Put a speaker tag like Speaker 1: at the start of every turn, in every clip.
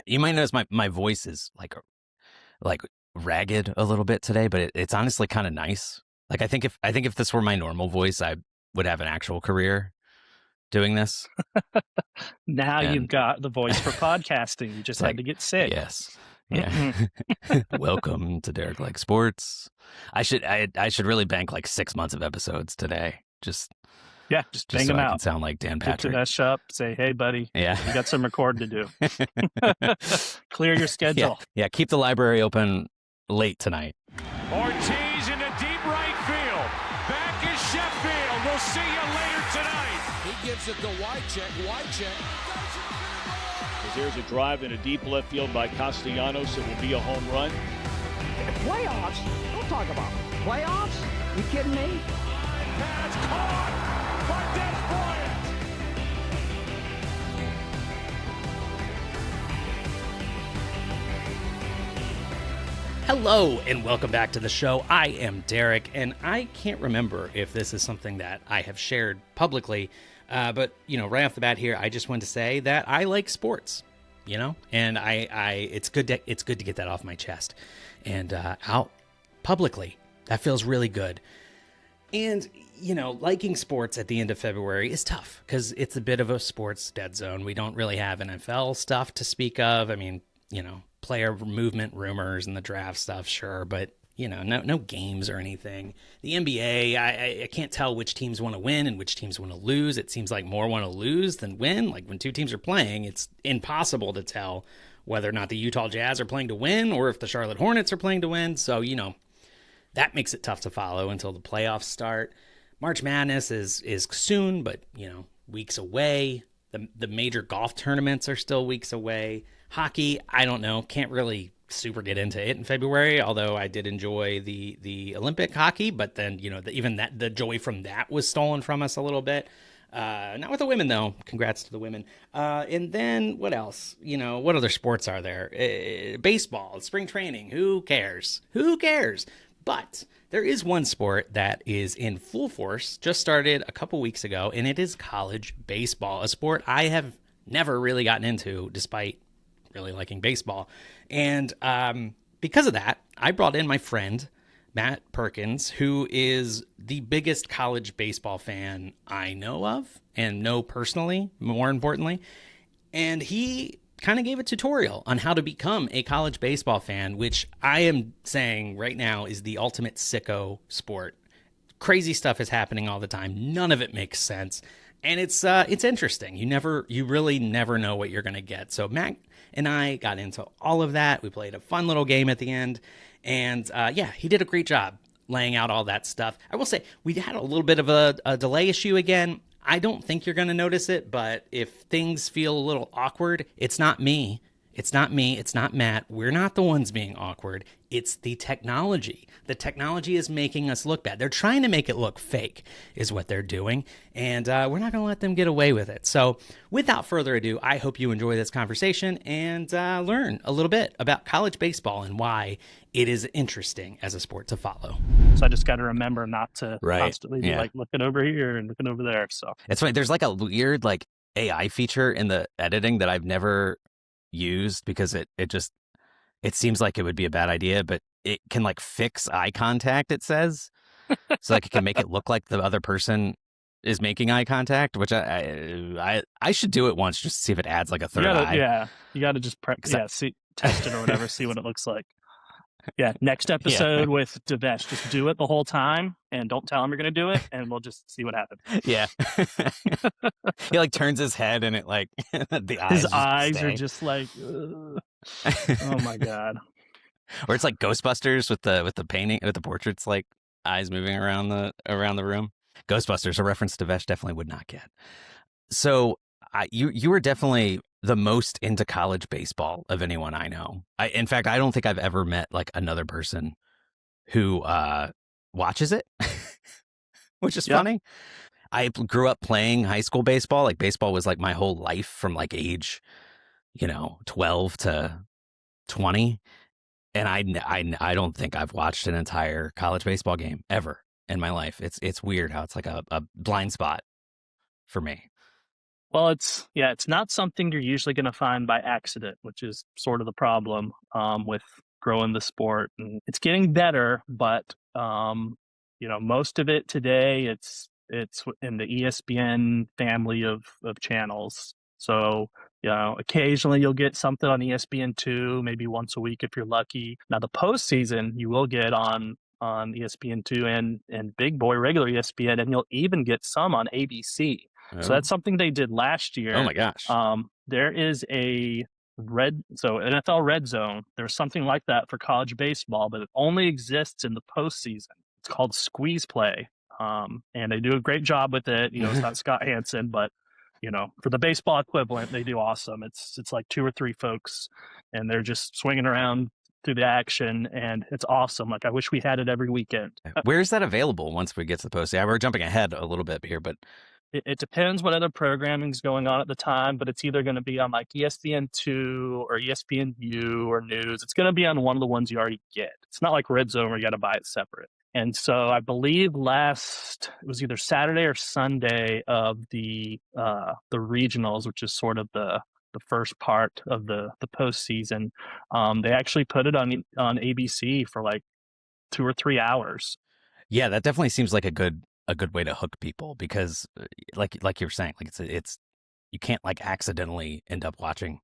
Speaker 1: You might notice my voice is like ragged a little bit today, but it's honestly kind of nice. Like I think if this were my normal voice, I would have an actual career doing this.
Speaker 2: Now you've
Speaker 1: And
Speaker 2: got the voice for podcasting. You just
Speaker 1: it's
Speaker 2: had
Speaker 1: like,
Speaker 2: to get sick.
Speaker 1: yes, yeah. Welcome to Derek Like Sports. I should really bank like 6 months of episodes today. Just
Speaker 2: Just bang
Speaker 1: so
Speaker 2: them
Speaker 1: I can
Speaker 2: out.
Speaker 1: sound like Dan
Speaker 2: Get
Speaker 1: Patrick.
Speaker 2: Dinesh up. Say, hey, buddy,
Speaker 1: Yeah.
Speaker 2: you got some recording to do. Clear your schedule.
Speaker 1: Yeah. Keep the library open late tonight.
Speaker 3: Ortiz into deep right field. Back is Sheffield. We'll see you later tonight.
Speaker 4: He gives it to Wycheck.
Speaker 5: There's a drive in a deep left field by Castellanos. It will be a home run.
Speaker 6: Playoffs? Don't talk about playoffs. You kidding me?
Speaker 3: Pass caught by Des Bryant.
Speaker 7: Hello and welcome back to the show. I am Derek, and I can't remember if this is something that I have shared publicly, but right off the bat here, I just want to say that I like sports, and it's good to get that off my chest and out publicly. That feels really good. And liking sports at the end of February is tough because it's a bit of a sports dead zone. We don't really have NFL stuff to speak of. I mean, player movement rumors and the draft stuff, sure, but no games or anything. The NBA, I can't tell which teams want to win and which teams want to lose. It seems like more want to lose than win. Like when two teams are playing, it's impossible to tell whether or not the Utah Jazz are playing to win or if the Charlotte Hornets are playing to win. So, that makes it tough to follow until the playoffs start. March Madness is soon, but weeks away. The major golf tournaments are still weeks away. Hockey, I don't know. Can't really super get into it in February, although I did enjoy the Olympic hockey. But then, even the joy from that was stolen from us a little bit. Not with the women, though. Congrats to the women. And then what else? What other sports are there? Baseball, spring training. Who cares? But there is one sport that is in full force, just started a couple weeks ago, and it is college baseball, a sport I have never really gotten into, despite really liking baseball. And because of that, I brought in my friend, Matt Perkins, who is the biggest college baseball fan I know of and know personally, more importantly. And he kind of gave a tutorial on how to become a college baseball fan, which I am saying right now is the ultimate sicko sport. Crazy stuff is happening all the time. None of it makes sense. And it's interesting. You really never know what you're going to get. So Matt and I got into all of that. We played a fun little game at the end. And he did a great job laying out all that stuff. I will say we had a little bit of a delay issue again. I don't think you're going to notice it, but if things feel a little awkward, it's not me. It's not Matt. We're not the ones being awkward. It's the technology. The technology is making us look bad. They're trying to make it look fake is what they're doing, and we're not going to let them get away with it. So without further ado, I hope you enjoy this conversation and learn a little bit about college baseball and why it is interesting as a sport to follow.
Speaker 2: So I just got to remember not to constantly be
Speaker 7: Yeah.
Speaker 2: looking over here and looking over there. So
Speaker 1: It's funny. There's like a weird AI feature in the editing that I've never used because it seems like it would be a bad idea, but it can fix eye contact, it says. So it can make it look like the other person is making eye contact, which I should do it once just to see if it adds a third eye.
Speaker 2: Yeah, you got to just test it or whatever, see what it looks like. Yeah, next episode with Devesh, just do it the whole time and don't tell him you're going to do it, and we'll just see what happens.
Speaker 1: Yeah. He turns his head and it the eyes.
Speaker 2: His eyes are just oh my God.
Speaker 1: Or it's like Ghostbusters with the painting, with the portraits, eyes moving around the room. Ghostbusters, a reference to Devesh definitely would not get. So you were definitely the most into college baseball of anyone I know. In fact, I don't think I've ever met another person who watches it, which is funny. I grew up playing high school baseball. Baseball was my whole life from age, 12 to 20. And I don't think I've watched an entire college baseball game ever in my life. It's weird how it's a blind spot for me.
Speaker 2: Well, it's not something you're usually going to find by accident, which is sort of the problem with growing the sport. And it's getting better, but most of it today, it's in the ESPN family of channels. So occasionally you'll get something on ESPN2, maybe once a week if you're lucky. Now the postseason you will get on ESPN2 and Big Boy regular ESPN, and you'll even get some on ABC. So that's something they did last year.
Speaker 1: Oh my gosh.
Speaker 2: There is a NFL Red Zone. There's something like that for college baseball, but it only exists in the postseason. It's called Squeeze Play. And they do a great job with it. It's not Scott Hansen, but for the baseball equivalent, they do awesome. It's like 2 or 3 folks, and they're just swinging around through the action, and it's awesome. Like, I wish we had it every weekend.
Speaker 1: Where is that available once we get to the post? Yeah, we're jumping ahead a little bit here, but
Speaker 2: it depends what other programming is going on at the time, but it's either going to be on like ESPN2 or ESPNU or News. It's going to be on one of the ones you already get. It's not like Red Zone where you got to buy it separate. And so I believe it was either Saturday or Sunday of the regionals, which is sort of the first part of the postseason. They actually put it on ABC for like 2 or 3 hours.
Speaker 1: Yeah, that definitely seems like a good way to hook people, because like you're saying, like it's you can't like accidentally end up watching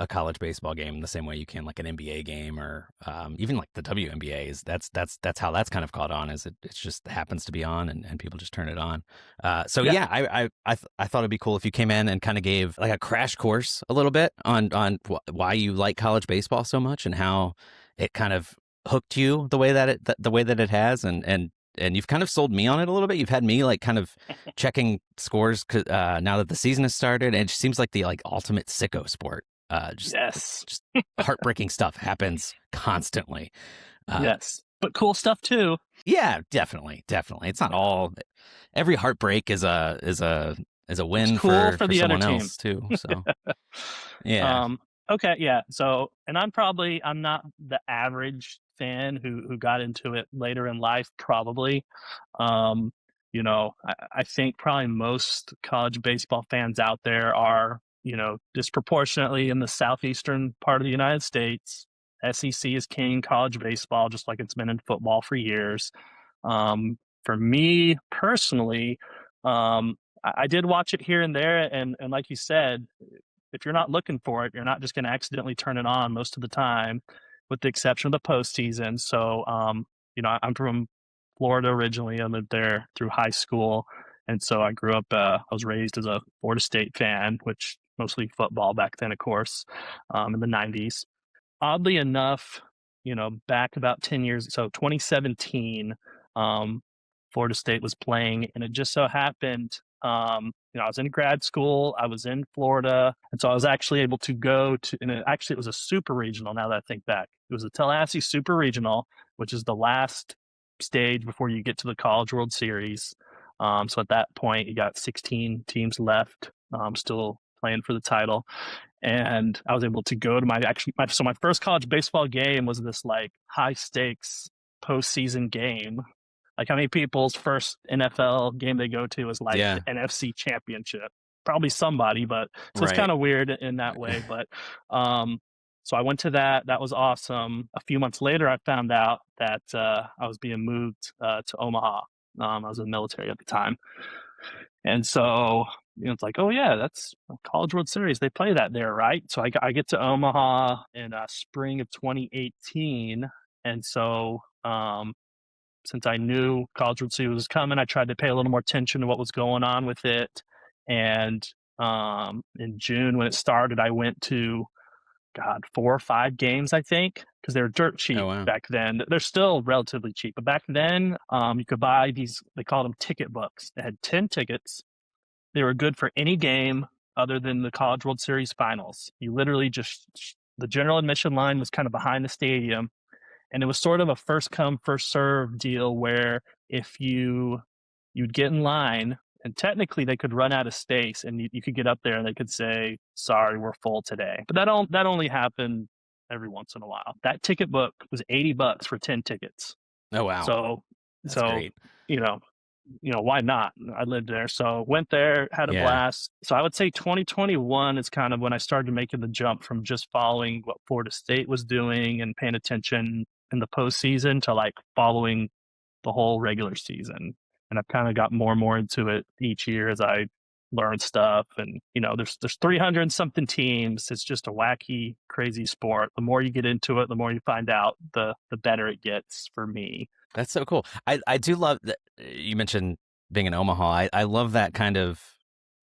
Speaker 1: a college baseball game the same way you can like an NBA game, or even like the WNBA is that's how that's kind of caught on, is it just happens to be on and people just turn it on. I thought it'd be cool if you came in and kind of gave like a crash course a little bit on why you like college baseball so much and how it kind of hooked you the way that it has, and you've kind of sold me on it a little bit. You've had me like kind of checking scores now that the season has started, and it just seems like the like ultimate sicko sport. Just heartbreaking stuff happens constantly.
Speaker 2: Yes, but cool stuff too.
Speaker 1: Yeah, definitely. It's not all. Every heartbreak is a win
Speaker 2: cool
Speaker 1: for
Speaker 2: the
Speaker 1: someone
Speaker 2: other team
Speaker 1: else too. So yeah.
Speaker 2: Okay, yeah. So, and I'm not the average fan who got into it later in life, probably. I think probably most college baseball fans out there are, disproportionately in the southeastern part of the United States. SEC is king college baseball, just like it's been in football for years. For me personally, I did watch it here and there, and like you said, if you're not looking for it, you're not just going to accidentally turn it on most of the time, with the exception of the postseason. So, I'm from Florida originally. I lived there through high school. And so I grew up, I was raised as a Florida State fan, which mostly football back then, of course, in the 90s. Oddly enough, back about 10 years, so 2017, Florida State was playing, and it just so happened, I was in grad school, I was in Florida, and so I was actually able to go to, and it was a super regional now that I think back. It was a Tallahassee Super Regional, which is the last stage before you get to the College World Series. So at that point, you got 16 teams left, still playing for the title. And I was able to go to my first college baseball game was this like high stakes postseason game. Like, how many people's first NFL game they go to is like the NFC Championship? Probably somebody, but so it's kind of weird in that way. But so I went to that. That was awesome. A few months later, I found out that I was being moved to Omaha. I was in the military at the time. And so, it's like, oh yeah, that's College World Series. They play that there, right? So I get to Omaha in spring of 2018. And so, since I knew College World Series was coming, I tried to pay a little more attention to what was going on with it. And in June, when it started, I went to 4 or 5 games, I think, because they were dirt cheap back then. They're still relatively cheap, but back then you could buy these, they called them ticket books. They had 10 tickets. They were good for any game other than the College World Series finals. You literally the general admission line was kind of behind the stadium, and it was sort of a first come, first serve deal where if you'd get in line, and technically they could run out of space, and you could get up there and they could say, sorry, we're full today. But that only happened every once in a while. That ticket book was $80 for 10 tickets.
Speaker 1: Oh, wow.
Speaker 2: So
Speaker 1: That's great.
Speaker 2: why not? I lived there. So went there, had a blast. So I would say 2021 is kind of when I started making the jump from just following what Florida State was doing and paying attention in the postseason to like following the whole regular season. And I've kind of got more and more into it each year as I learn stuff. And, there's 300 and something teams. It's just a wacky, crazy sport. The more you get into it, the more you find out, the better it gets for me.
Speaker 1: That's so cool. I do love that you mentioned being in Omaha. I love that kind of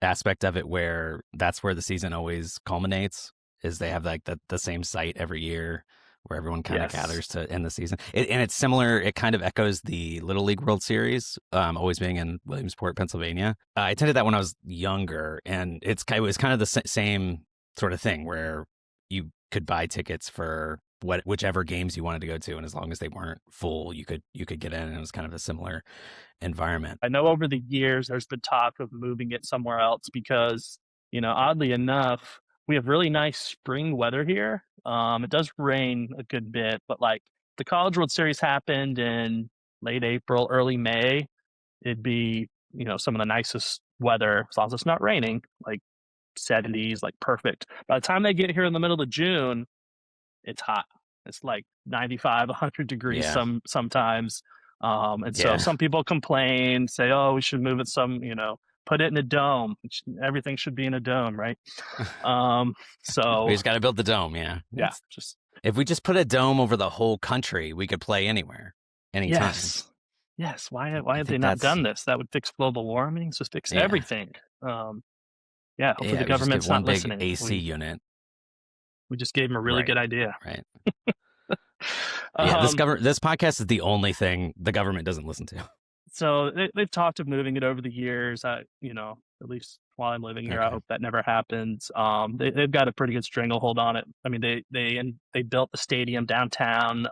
Speaker 1: aspect of it where that's where the season always culminates, is they have like the same site every year where everyone kind of gathers to end the season. And it's similar. It kind of echoes the Little League World Series, always being in Williamsport, Pennsylvania. I attended that when I was younger, and it was kind of the same sort of thing where you could buy tickets for whichever games you wanted to go to, and as long as they weren't full, you could get in, and it was kind of a similar environment.
Speaker 2: I know over the years there's been talk of moving it somewhere else because, oddly enough, we have really nice spring weather here. It does rain a good bit, but like the College World Series happened in late April, early May. It'd be, some of the nicest weather as long as it's not raining, like 70s, like perfect. By the time they get here in the middle of June, it's hot. It's like 95, 100 degrees sometimes. And so some people complain, say, oh, we should move it put it in a dome. Everything should be in a dome, right? So
Speaker 1: we just got to build the dome. Yeah. If we just put a dome over the whole country, we could play anywhere, anytime.
Speaker 2: Yes. Why have they not done this? That would fix global warming. So fix everything. Hopefully the government's not listening.
Speaker 1: AC unit.
Speaker 2: We just gave them a really good idea.
Speaker 1: Right. This podcast is the only thing the government doesn't listen to.
Speaker 2: So they've talked of moving it over the years. At least while I'm living here, I hope that never happens. They've got a pretty good stranglehold on it. I mean, they built the stadium downtown.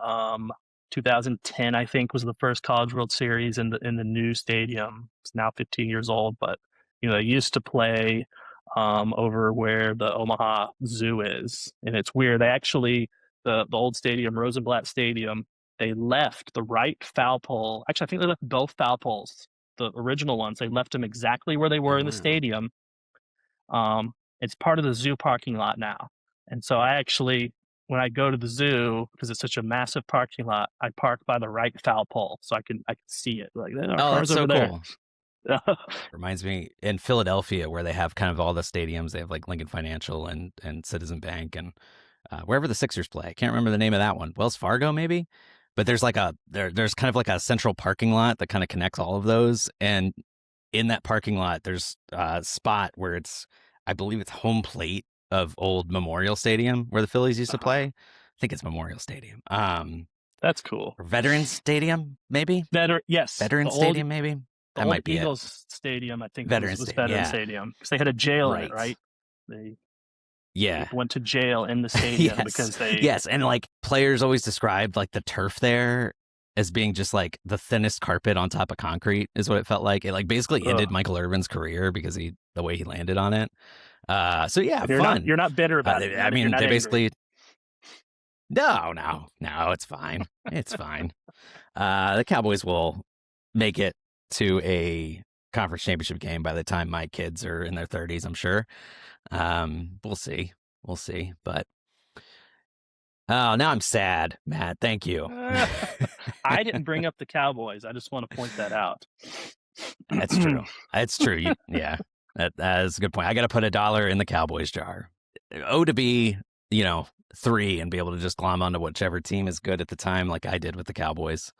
Speaker 2: 2010, I think, was the first College World Series in the new stadium. It's now 15 years old, but they used to play over where the Omaha Zoo is, and it's weird. They actually the old stadium, Rosenblatt Stadium. They left the right foul pole. Actually, I think they left both foul poles, the original ones. They left them exactly where they were in the stadium. It's part of the zoo parking lot now. And so I actually, when I go to the zoo, because it's such a massive parking lot, I park by the right foul pole so I can see it. Like,
Speaker 1: that's so cool. Reminds me in Philadelphia where they have kind of all the stadiums. They have like Lincoln Financial and Citizen Bank and wherever the Sixers play. I can't remember the name of that one. Wells Fargo, maybe? But there's like there's kind of like a central parking lot that kind of connects all of those. And in that parking lot, there's a spot where I believe it's home plate of old Memorial Stadium where the Phillies used to play. I think it's Memorial Stadium.
Speaker 2: That's cool.
Speaker 1: Or Veterans Stadium, maybe?
Speaker 2: Yes.
Speaker 1: Veterans Stadium, maybe?
Speaker 2: That might be Eagles Stadium, I think was Veterans Stadium. Because they had a jail in it, right? They went to jail in the stadium because they...
Speaker 1: Yes, and like players always described like the turf there as being just like the thinnest carpet on top of concrete is what it felt like. It like basically ended Michael Irvin's career because the way he landed on it. So yeah, fun.
Speaker 2: You're not bitter about it.
Speaker 1: I mean, they basically... No, it's fine. It's fine. The Cowboys will make it to a conference championship game by the time my kids are in their 30s, I'm sure. We'll see. But now I'm sad, Matt. Thank you.
Speaker 2: I didn't bring up the Cowboys. I just want to point that out.
Speaker 1: That's true. It's true. Yeah, that is a good point. I got to put $1 in the Cowboys jar. To be, 3 and be able to just glom onto whichever team is good at the time, like I did with the Cowboys,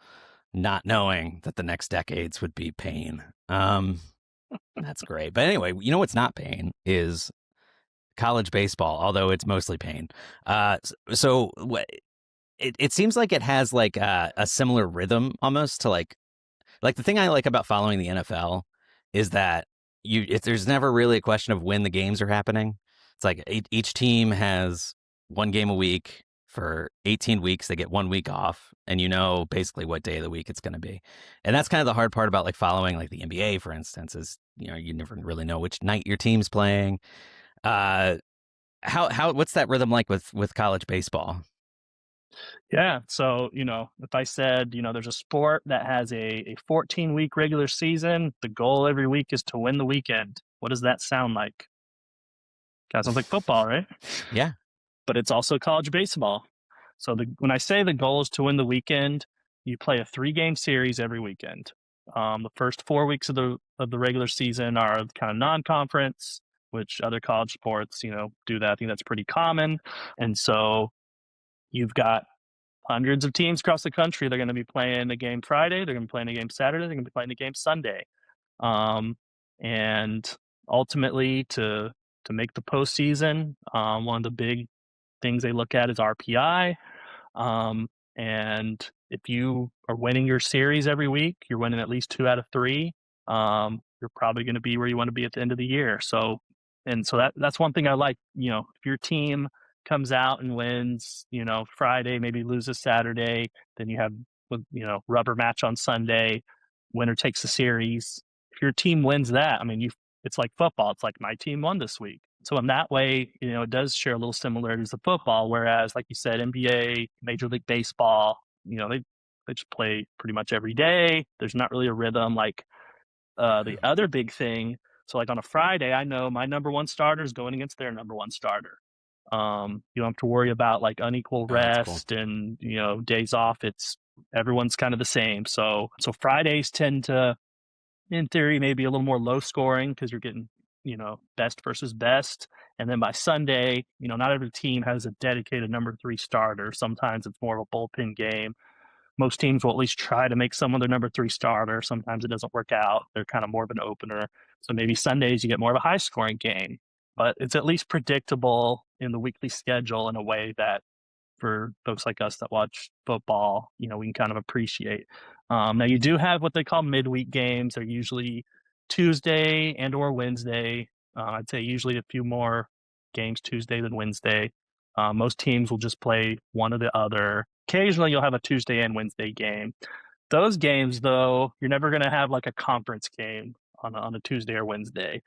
Speaker 1: not knowing that the next decades would be pain. That's great. But anyway, what's not pain is college baseball, although it's mostly pain. So it seems like it has like a similar rhythm almost to like the thing I like about following the NFL is that there's never really a question of when the games are happening. It's like each team has one game a week for 18 weeks. They get 1 week off, and basically what day of the week it's going to be. And that's kind of the hard part about like following like the NBA, for instance, is you never really know which night your team's playing. What's that rhythm like with college baseball?
Speaker 2: Yeah. So, if I said, there's a sport that has a 14-week regular season, the goal every week is to win the weekend. What does that sound like? Kind of sounds like football, right?
Speaker 1: Yeah.
Speaker 2: But it's also college baseball. So when I say the goal is to win the weekend, you play a 3-game series every weekend. The first 4 weeks of the regular season are kind of non-conference, which other college sports, do that. I think that's pretty common. And so you've got hundreds of teams across the country. They're going to be playing a game Friday. They're going to be playing a game Saturday. They're going to be playing a game Sunday. And ultimately, to make the postseason, one of the big things they look at is RPI. And if you are winning your series every week, you're winning at least 2 out of 3. You're probably going to be where you want to be at the end of the year. So that's one thing I like. If your team comes out and wins, Friday, maybe loses Saturday, then you have, rubber match on Sunday, winner takes the series. If your team wins that, it's like football. It's like my team won this week. So in that way, it does share a little similarities to football. Whereas, like you said, NBA, Major League Baseball, they just play pretty much every day. There's not really a rhythm. Like the other big thing. So like on a Friday, I know my number one starter is going against their number one starter. You don't have to worry about like unequal rest and days off. It's everyone's kind of the same. So Fridays tend to, in theory, maybe a little more low scoring because you're getting best versus best. And then by Sunday, not every team has a dedicated number 3 starter. Sometimes it's more of a bullpen game. Most teams will at least try to make someone their number 3 starter. Sometimes it doesn't work out. They're kind of more of an opener. So maybe Sundays you get more of a high scoring game. But it's at least predictable in the weekly schedule in a way that for folks like us that watch football, we can kind of appreciate. Now you do have what they call midweek games. They're usually Tuesday and or Wednesday. I'd say usually a few more games Tuesday than Wednesday. Most teams will just play one or the other. Occasionally you'll have a Tuesday and Wednesday game. Those games, though, you're never going to have like a conference game on a Tuesday or Wednesday.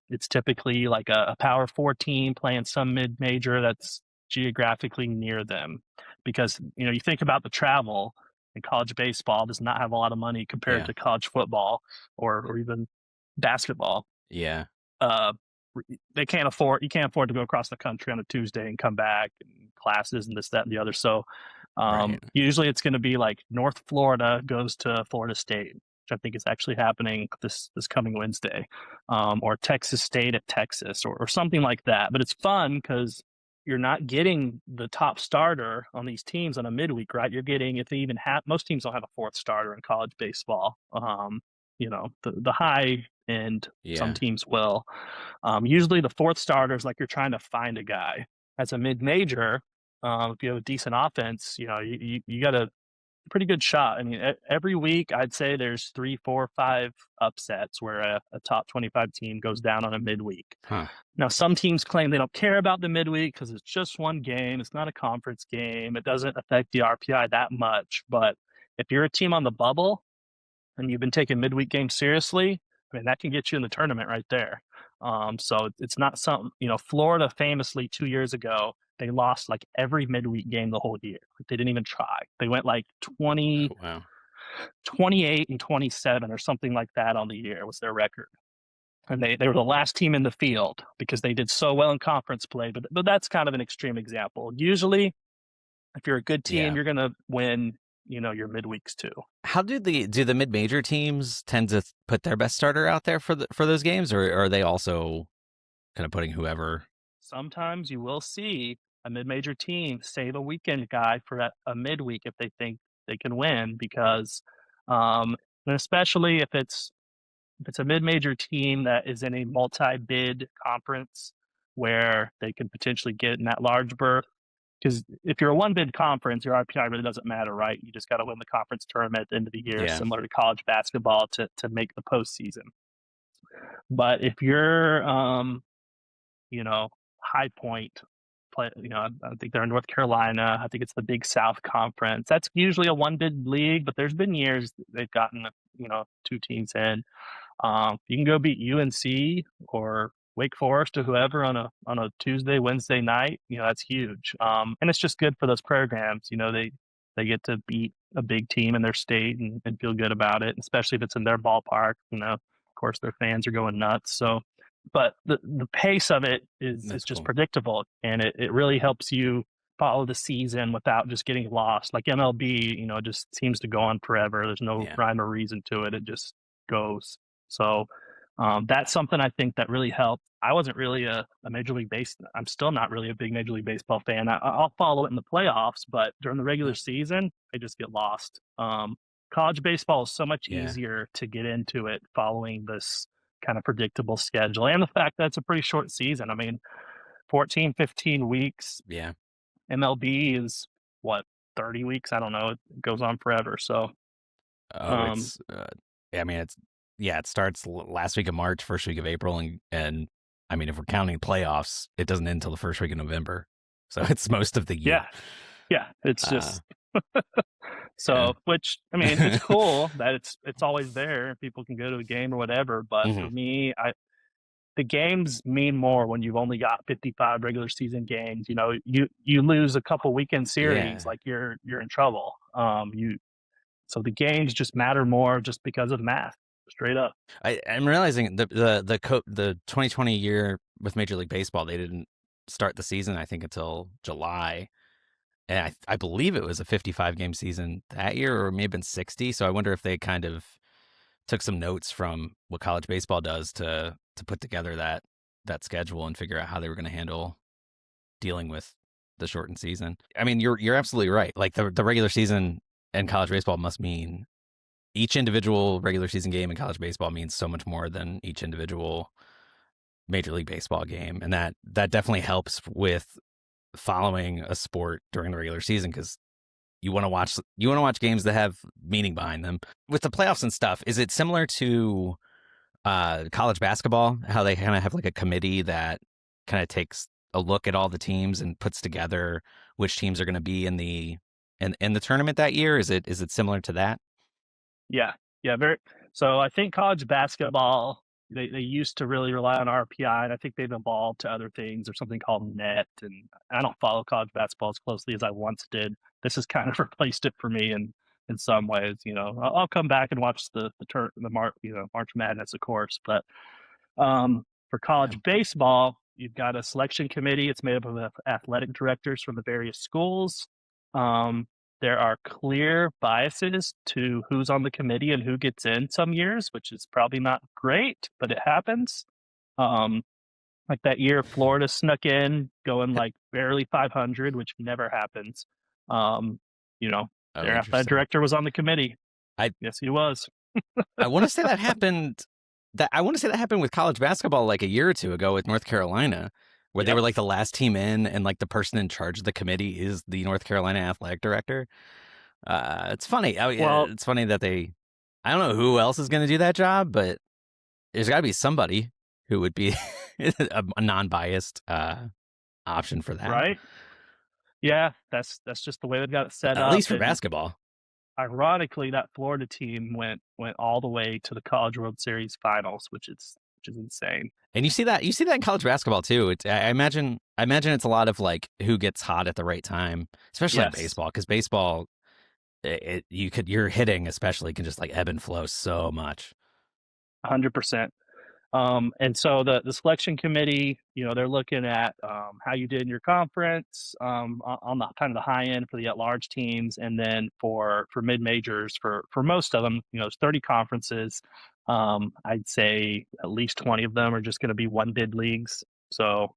Speaker 2: It's typically like a Power 4 team playing some mid-major that's geographically near them. Because, you think about the travel, and college baseball does not have a lot of money compared to college football or even basketball.
Speaker 1: Yeah.
Speaker 2: You can't afford to go across the country on a Tuesday and come back and classes and this, that, and the other. So usually it's going to be like North Florida goes to Florida State, which I think is actually happening this coming Wednesday, or Texas State at Texas or something like that. But it's fun because you're not getting the top starter on these teams on a midweek, right? You're getting, if they even have, most teams don't have a 4th starter in college baseball. The high end, some teams will. Usually the 4th starter is like you're trying to find a guy. As a mid-major, if you have a decent offense, you got a pretty good shot. Every week I'd say there's 3, 4, 5 upsets where a top 25 team goes down on a midweek. Now, some teams claim they don't care about the midweek because it's just one game. It's not a conference game. It doesn't affect the RPI that much. But if you're a team on the bubble and you've been taking midweek games seriously, that can get you in the tournament right there. So it's not something, Florida famously 2 years ago, they lost like every midweek game the whole year. They didn't even try. They went like 28 and 27 or something like that on the year was their record. And they were the last team in the field because they did so well in conference play. But that's kind of an extreme example. Usually, if you're a good team, you're going to win, your midweeks too.
Speaker 1: How do the mid-major teams tend to put their best starter out there for those games, or are they also kind of putting whoever?
Speaker 2: Sometimes you will see a mid-major team save a weekend guy for a midweek if they think they can win, because and especially if it's a mid-major team that is in a multi-bid conference where they can potentially get in that large berth. Because if you're a one-bid conference, your RPI really doesn't matter, right? You just got to win the conference tournament at the end of the year, similar to college basketball, to make the postseason. But if you're, High Point, I think they're in North Carolina. I think it's the Big South Conference. That's usually a one-bid league, but there's been years they've gotten, 2 teams in. You can go beat UNC or Wake Forest or whoever on a Tuesday, Wednesday night, that's huge. And it's just good for those programs. They get to beat a big team in their state and feel good about it, especially if it's in their ballpark. Of course, their fans are going nuts. So, but the pace of it is
Speaker 1: That's
Speaker 2: just
Speaker 1: cool.
Speaker 2: predictable, and it really helps you follow the season without just getting lost. Like MLB, it just seems to go on forever. There's no rhyme or reason to it. It just goes. So that's something I think that really helped. I wasn't really a Major League I'm still not really a big Major League Baseball fan. I'll follow it in the playoffs, but during the regular season, I just get lost. College baseball is so much easier to get into it following this kind of predictable schedule. And the fact that it's a pretty short season. I mean, 14, 15 weeks.
Speaker 1: Yeah.
Speaker 2: MLB is what, 30 weeks? I don't know. It goes on forever. So,
Speaker 1: it starts last week of March, first week of April, and I mean, if we're counting playoffs, it doesn't end until the first week of November, so it's most of the year.
Speaker 2: Yeah, it's just so. Which I mean, it's cool that it's always there. People can go to a game or whatever, but for me, the games mean more when you've only got 55 regular season games. You lose a couple weekend series, like you're in trouble. So the games just matter more just because of math, straight up.
Speaker 1: I'm realizing the 2020 year with Major League Baseball, they didn't start the season, I think, until July. And I believe it was a 55 game season that year, or it may have been 60. So I wonder if they kind of took some notes from what college baseball does to put together that schedule and figure out how they were going to handle dealing with the shortened season. I mean, you're absolutely right. Like the regular season in college baseball must mean each individual regular season game in college baseball means so much more than each individual Major League Baseball game. And that definitely helps with following a sport during the regular season, because you want to watch games that have meaning behind them. With the playoffs and stuff, is it similar to college basketball, how they kind of have like a committee that kind of takes a look at all the teams and puts together which teams are going to be in the tournament that year? Is it similar to that?
Speaker 2: Yeah, very. So I think college basketball, they used to really rely on RPI, and I think they've evolved to other things. There's something called net, and I don't follow college basketball as closely as I once did. This has kind of replaced it for me in some ways. I'll come back and watch the March Madness, of course, but for college baseball, you've got a selection committee. It's made up of athletic directors from the various schools. There are clear biases to who's on the committee and who gets in some years, which is probably not great, but it happens. Like that year, Florida snuck in, going like barely 500, which never happens. Their athletic director was on the committee. Yes, he was.
Speaker 1: I want to say that happened. I want to say that happened with college basketball like a year or two ago with North Carolina, where they were like the last team in, and like the person in charge of the committee is the North Carolina athletic director. It's funny. It's funny that I don't know who else is going to do that job, but there's got to be somebody who would be a non-biased option for that.
Speaker 2: Right. Yeah, that's just the way they've got it set up.
Speaker 1: At least for basketball.
Speaker 2: Ironically, that Florida team went all the way to the College World Series finals, which is insane.
Speaker 1: And you see that in college basketball too. I imagine it's a lot of like who gets hot at the right time, especially in baseball, because baseball, your hitting especially can just like ebb and flow so much.
Speaker 2: 100%. And so the selection committee, they're looking at how you did in your conference on the kind of the high end for the at-large teams, and then for mid-majors, for most of them, there's 30 conferences. I'd say at least 20 of them are just going to be one-bid leagues. So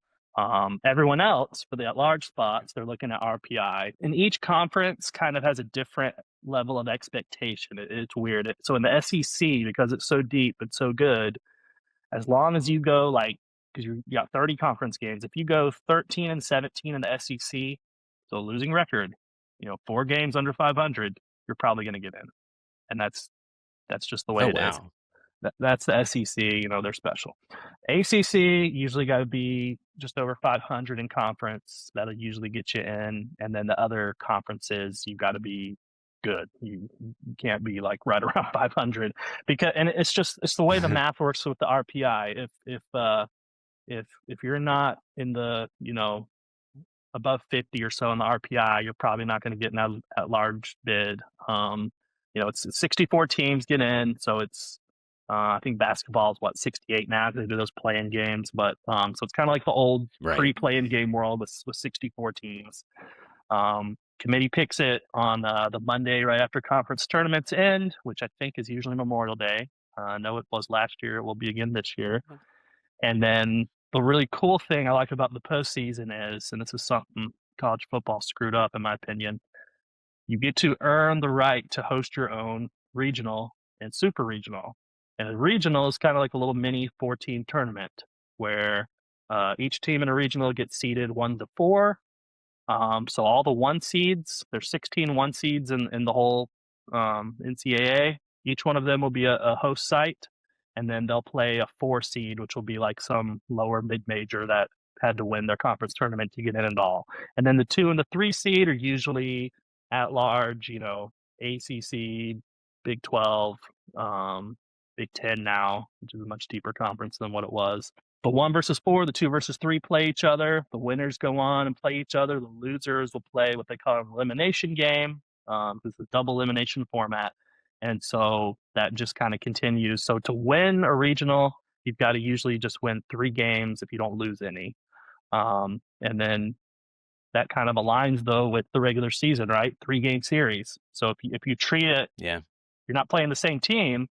Speaker 2: everyone else for the at-large spots, they're looking at RPI. And each conference kind of has a different level of expectation. It's weird. So in the SEC, because it's so deep and so good, as long as you go because you got 30 conference games, if you go 13-17 in the SEC, so losing record, 4 games under 500, you're probably going to get in, and that's just the way it is. That's the SEC. They're special. ACC usually got to be just over 500 in conference. That'll usually get you in, and then the other conferences you got to be good. You can't be like right around 500 and it's the way the math works with the RPI. If if you're not in the, above 50 or so in the RPI, you're probably not going to get an at-large bid. It's 64 teams get in, so it's I think basketball is 68 now because they do those play-in games, but so it's kind of like the old pre-play-in game world with 64 teams. Committee picks it on the Monday right after conference tournaments end, which I think is usually Memorial Day. I know it was last year; it will be again this year. And then the really cool thing I like about the postseason is, and this is something college football screwed up in my opinion, you get to earn the right to host your own regional and super regional. And a regional is kind of like a little mini 4-team tournament where each team in a regional gets seeded 1 to 4. So all the 1 seeds, there's 16 1 seeds in the whole NCAA. Each one of them will be a host site, and then they'll play a 4 seed, which will be like some lower mid-major that had to win their conference tournament to get in and all. And then the 2 and the 3 seed are usually at large, ACC, Big 12, Big 10 now, which is a much deeper conference than what it was. The 1 versus 4, the 2 versus 3 play each other. The winners go on and play each other. The losers will play what they call an elimination game. It's a double elimination format. And so that just kind of continues. So to win a regional, you've got to usually just win 3 games if you don't lose any. And then that kind of aligns, though, with the regular season, right? 3-game series. So if you treat it, you're not playing the same team,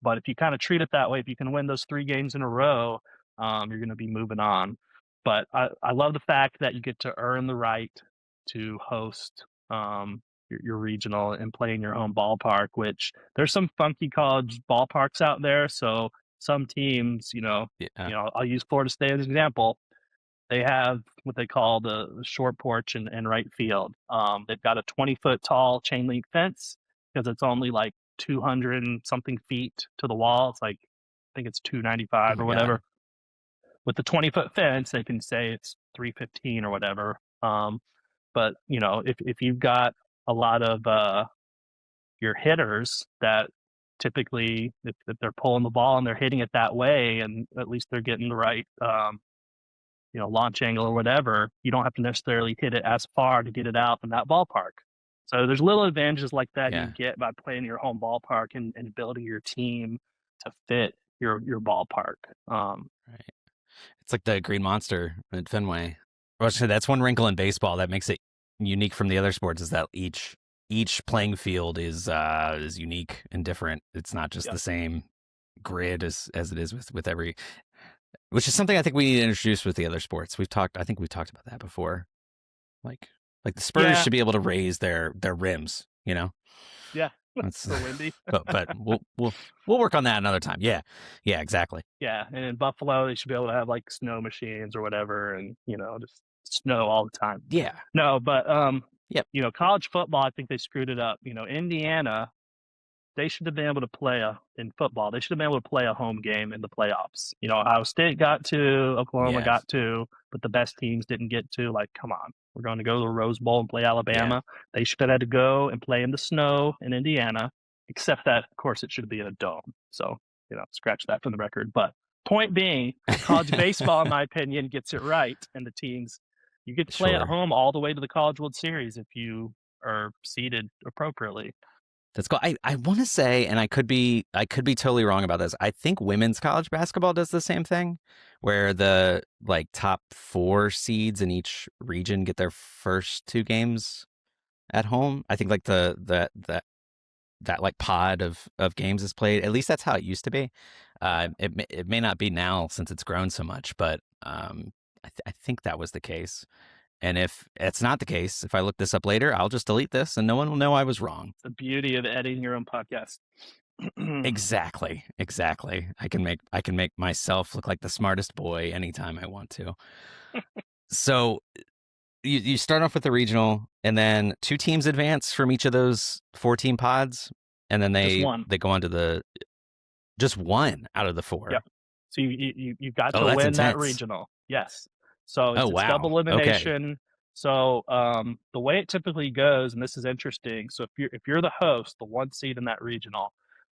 Speaker 2: but if you kind of treat it that way, if you can win those 3 games in a row, you're going to be moving on. But I love the fact that you get to earn the right to host your regional and play in your home ballpark, which there's some funky college ballparks out there. So some teams, I'll use Florida State as an example. They have what they call the short porch and right field. They've got a 20-foot tall chain link fence because it's only like 200 and something feet to the wall. It's like, I think it's 295 or whatever.
Speaker 1: God.
Speaker 2: With the 20-foot fence, they can say it's 315 or whatever. But if you've got a lot of your hitters that typically, if they're pulling the ball and they're hitting it that way, and at least they're getting the right launch angle or whatever, you don't have to necessarily hit it as far to get it out in that ballpark. So there's little advantages like that you get by playing your home ballpark and building your team to fit your ballpark.
Speaker 1: Right. It's like the Green Monster at Fenway. That's one wrinkle in baseball that makes it unique from the other sports, is that each playing field is unique and different. It's not just the same grid as it is with every, which is something I think we need to introduce with the other sports. I think we've talked about that before. Like the Spurs should be able to raise their rims,
Speaker 2: Yeah. It's so windy.
Speaker 1: but we'll work on that another time. Yeah, exactly.
Speaker 2: Yeah, and in Buffalo they should be able to have like snow machines or whatever, and just snow all the time.
Speaker 1: Yeah.
Speaker 2: No, but college football, I think they screwed it up. Indiana, they should have been able to play in football. They should have been able to play a home game in the playoffs. Ohio State got to, Oklahoma got to, but the best teams didn't get to. Like, come on, we're going to go to the Rose Bowl and play Alabama. Yeah. They should have had to go and play in the snow in Indiana, except that, of course, it should be in a dome. So, scratch that from the record. But point being, college baseball, in my opinion, gets it right. And the teams, you get to play at home all the way to the College World Series if you are seeded appropriately.
Speaker 1: That's cool. I want to say, and I could be totally wrong about this, I think women's college basketball does the same thing, where the top 4 seeds in each region get their first 2 games at home. I think that pod of games is played. At least that's how it used to be. It may not be now since it's grown so much, but I think that was the case. And if it's not the case, if I look this up later, I'll just delete this and no one will know I was wrong.
Speaker 2: The beauty of editing your own podcast.
Speaker 1: Exactly. I can make myself look like the smartest boy anytime I want to. So you start off with the regional, and then 2 teams advance from each of those 4-team pods, and then they go on to just 1 out of the 4.
Speaker 2: Yep. So you've got to win that regional. Yes. So it's double elimination. Okay. So the way it typically goes, and this is interesting. So if you're the host, the 1 seed in that regional,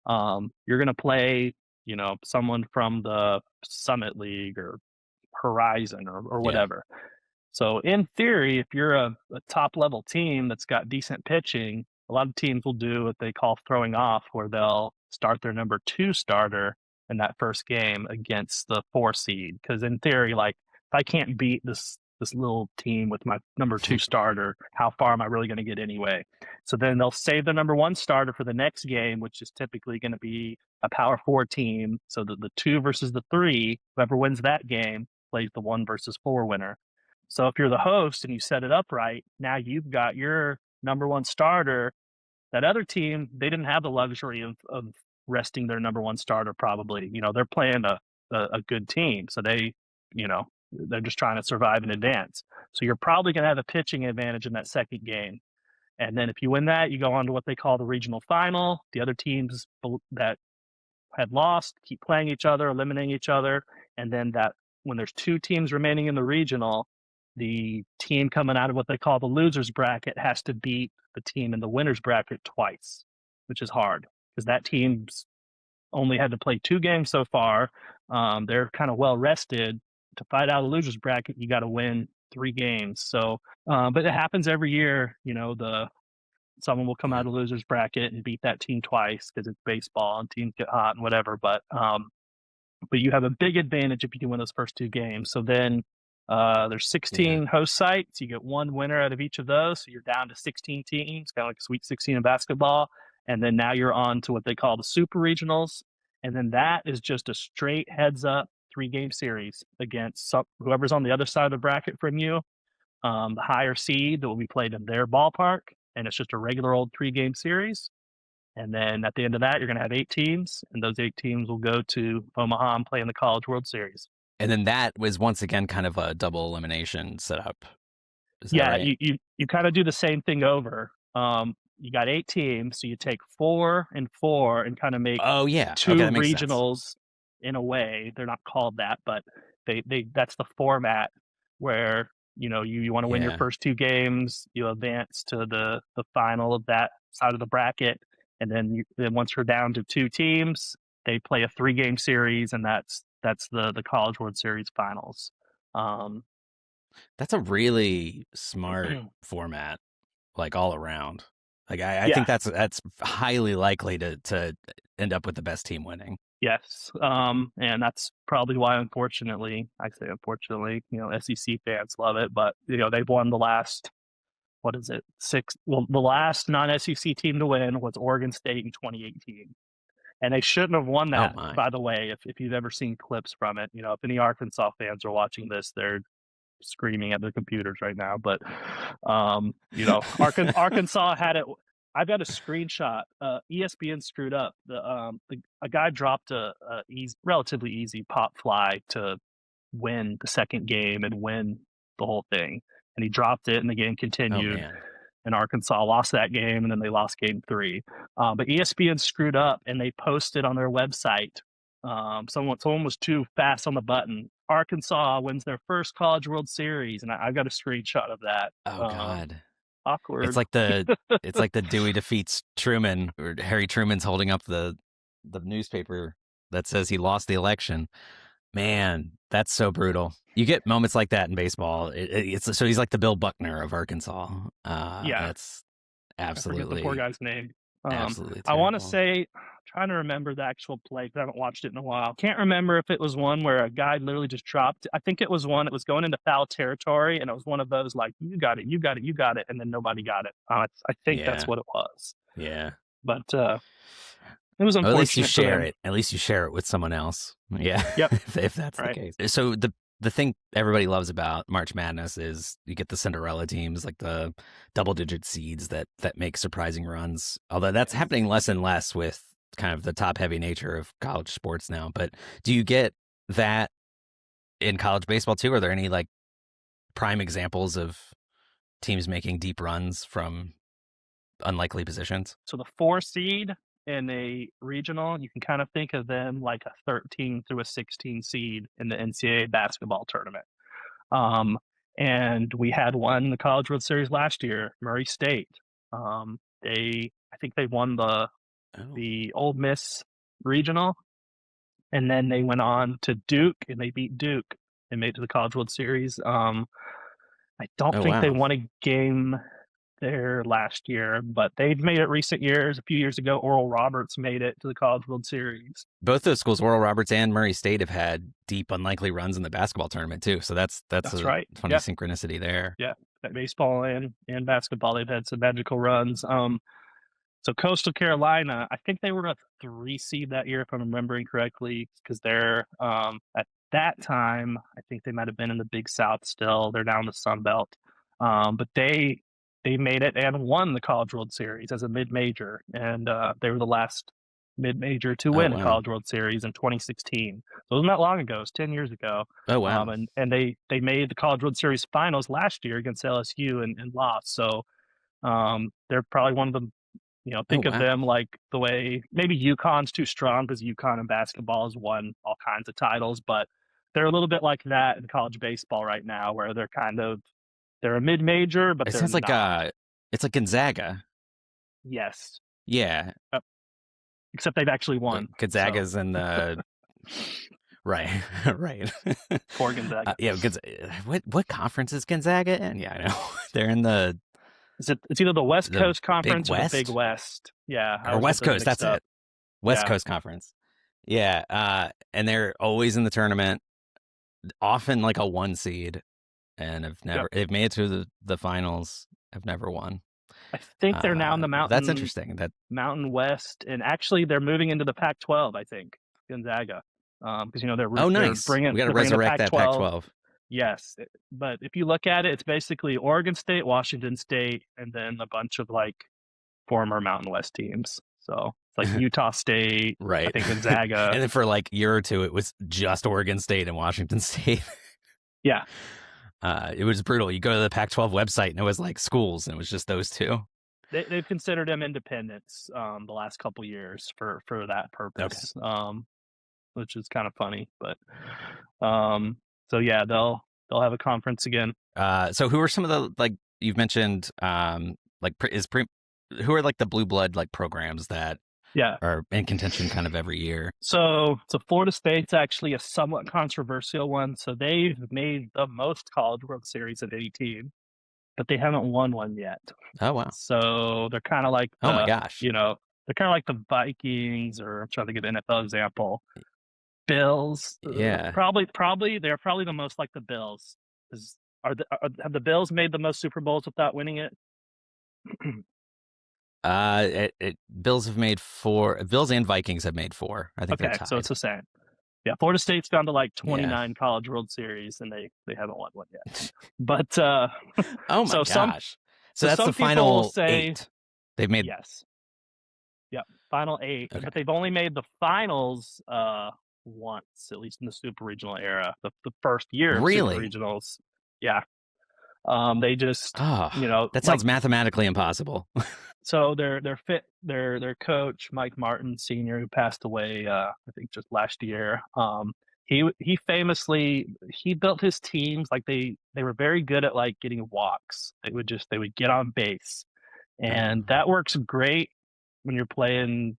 Speaker 2: you're going to play, someone from the Summit League or horizon or
Speaker 1: Yeah.
Speaker 2: whatever. So in theory, if you're a top level team that's got decent pitching, a lot of teams will do what they call throwing off, where they'll start their number 2 starter in that first game against the 4 seed. Because in theory, like, if I can't beat this little team with my number 2 starter, how far am I really going to get anyway? So then they'll save the number 1 starter for the next game, which is typically going to be a power 4 team. So the 2 versus the 3, whoever wins that game plays the 1 versus 4 winner. So if you're the host and you set it up right, now you've got your number 1 starter. That other team, they didn't have the luxury of resting their number 1 starter probably. They're playing a good team. So they're just trying to survive in advance. So you're probably going to have a pitching advantage in that second game. And then if you win that, you go on to what they call the regional final. The other teams that had lost keep playing each other, eliminating each other. And then when there's 2 teams remaining in the regional, the team coming out of what they call the losers bracket has to beat the team in the winners bracket twice, which is hard because that team's only had to play 2 games so far. They're kind of well rested. To fight out of the losers bracket, you got to win 3 games. So, but it happens every year. Someone will come out of the losers bracket and beat that team twice because it's baseball and teams get hot and whatever. But you have a big advantage if you can win those first 2 games. So then there's 16 host sites. You get 1 winner out of each of those. So you're down to 16 teams, kind of like Sweet 16 in basketball. And then now you're on to what they call the super regionals. And then that is just a straight heads up 3-game series against whoever's on the other side of the bracket from you, the higher seed that will be played in their ballpark. And it's just a regular old 3-game series. And then at the end of that, you're going to have 8 teams, and those 8 teams will go to Omaha and play in the College World Series.
Speaker 1: And then that was once again kind of a double elimination setup. Is that right?
Speaker 2: you kind of do the same thing over. You got 8 teams, so you take 4 and 4 and kind of make 2 regionals in a way. They're not called that, but they that's the format where you want to win your first 2 games, you advance to the final of that side of the bracket, and then once you're down to 2 teams, they play a 3-game series, and that's the College World Series finals.
Speaker 1: That's a really smart format, like all around. Like I think that's highly likely to end up with the best team winning.
Speaker 2: Yes, and that's probably why, unfortunately, SEC fans love it. But they've won the last, 6? Well, the last non-SEC team to win was Oregon State in 2018, and they shouldn't have won that. By the way, if you've ever seen clips from it, if any Arkansas fans are watching this, they're screaming at their computers right now. But Arkansas had it. I've got a screenshot. ESPN screwed up. A guy dropped a relatively easy pop fly to win the second game and win the whole thing, and he dropped it, and the game continued. And Arkansas lost that game, and then they lost game 3. But ESPN screwed up, and they posted on their website. Someone was too fast on the button. Arkansas wins their first College World Series, and I've got a screenshot of that.
Speaker 1: Oh God.
Speaker 2: Awkward.
Speaker 1: It's like the Dewey defeats Truman, or Harry Truman's holding up the newspaper that says he lost the election. Man, that's so brutal. You get moments like that in baseball. So he's like the Bill Buckner of Arkansas. That's absolutely.
Speaker 2: I forget the poor guy's name.
Speaker 1: Absolutely.
Speaker 2: I want to say, I'm trying to remember the actual play because I haven't watched it in a while. Can't remember if it was one where a guy literally just dropped. I think it was one. It was going into foul territory, and it was one of those like, you got it, and then nobody got it. I think that's what it was.
Speaker 1: Yeah.
Speaker 2: But it was unfortunate.
Speaker 1: Well, at least you share it. At least you share it with someone else. Yeah.
Speaker 2: Yep.
Speaker 1: if that's the case. So the thing everybody loves about March Madness is you get the Cinderella teams, like the double-digit seeds that make surprising runs. Although that's happening less and less with kind of the top-heavy nature of college sports now. But do you get that in college baseball too? Are there any like prime examples of teams making deep runs from unlikely positions?
Speaker 2: So the 4 seed in a regional, you can kind of think of them like a 13 through a 16 seed in the NCAA basketball tournament. And we had one in the College World Series last year, Murray State. I think they won the Ole Miss regional, and then they went on to Duke, and they beat Duke and made it to the College World Series. I don't
Speaker 1: Oh,
Speaker 2: think they
Speaker 1: wow.
Speaker 2: won a game there last year, but they've made it recent years. A few years ago, Oral Roberts made it to the College World Series.
Speaker 1: Both those schools, Oral Roberts and Murray State, have had deep, unlikely runs in the basketball tournament too. So that's a
Speaker 2: right.
Speaker 1: funny
Speaker 2: Yeah.
Speaker 1: synchronicity there.
Speaker 2: Yeah, baseball and basketball, they've had some magical runs. So Coastal Carolina, I think they were a 3 seed that year, if I'm remembering correctly, because they're at that time, I think they might have been in the Big South still. They're down the Sun Belt, but they made it and won the College World Series as a mid-major, and they were the last mid-major to win a College World Series in 2016. So it wasn't that long ago. It was 10 years ago.
Speaker 1: Oh, wow.
Speaker 2: And they made the College World Series finals last year against LSU and lost. So they're probably one of the, think of them like the way maybe UConn's too strong because UConn in basketball has won all kinds of titles, but they're a little bit like that in college baseball right now, where they're a mid-major, but
Speaker 1: it
Speaker 2: they're
Speaker 1: sounds like
Speaker 2: not.
Speaker 1: it's like Gonzaga.
Speaker 2: Yes.
Speaker 1: Yeah.
Speaker 2: Except they've actually won.
Speaker 1: Gonzaga's in the right.
Speaker 2: For Gonzaga.
Speaker 1: Yeah, what conference is Gonzaga in? Yeah, I know. They're in the
Speaker 2: it's either the West Coast Conference or the Big West. Yeah.
Speaker 1: Or West Coast, that's it. West Coast Conference. Yeah. And they're always in the tournament, often like a 1 seed, and they've made it to the finals, have never won.
Speaker 2: I think they're now in the Mountain.
Speaker 1: That's interesting.
Speaker 2: Mountain West, and actually they're moving into the Pac-12. I think Gonzaga, because they're
Speaker 1: nice. We got to resurrect that Pac-12.
Speaker 2: Yes, but if you look at it, it's basically Oregon State, Washington State, and then a bunch of like former Mountain West teams. So it's like Utah State,
Speaker 1: right?
Speaker 2: I think Gonzaga,
Speaker 1: and then for like a year or two, it was just Oregon State and Washington State.
Speaker 2: Yeah.
Speaker 1: It was brutal. You go to the Pac-12 website and it was like schools, and it was just those two.
Speaker 2: They've considered them independents the last couple years for that purpose, which is kind of funny. But so yeah, they'll have a conference again.
Speaker 1: So who are some of the, like you've mentioned, who are like the blue blood like programs that are in contention kind of every year?
Speaker 2: So Florida State's actually a somewhat controversial one. So they've made the most College World Series of any team, but they haven't won one yet.
Speaker 1: Oh, wow.
Speaker 2: So they're kind of like
Speaker 1: oh my gosh,
Speaker 2: they're kind of like the Vikings, or I'm trying to give an NFL example. Bills,
Speaker 1: yeah,
Speaker 2: probably they're probably the most like the Bills. Have the Bills made the most Super Bowls without winning it?
Speaker 1: Bills have made 4. Bills and Vikings have made 4. I think.
Speaker 2: Okay, so it's the same. Yeah, Florida State's gone to like 29 College World Series, and they haven't won one yet. But
Speaker 1: oh my gosh! So that's the final 8 they've made.
Speaker 2: Yes. Yeah, final 8,
Speaker 1: okay.
Speaker 2: But they've only made the finals once, at least in the Super Regional era. The first year of
Speaker 1: really?
Speaker 2: Super Regionals. Yeah. They just
Speaker 1: that sounds mathematically impossible.
Speaker 2: So their coach, Mike Martin Sr., who passed away I think just last year, he famously built his teams like they were very good at like getting walks. They would get on base, and that works great when you're playing,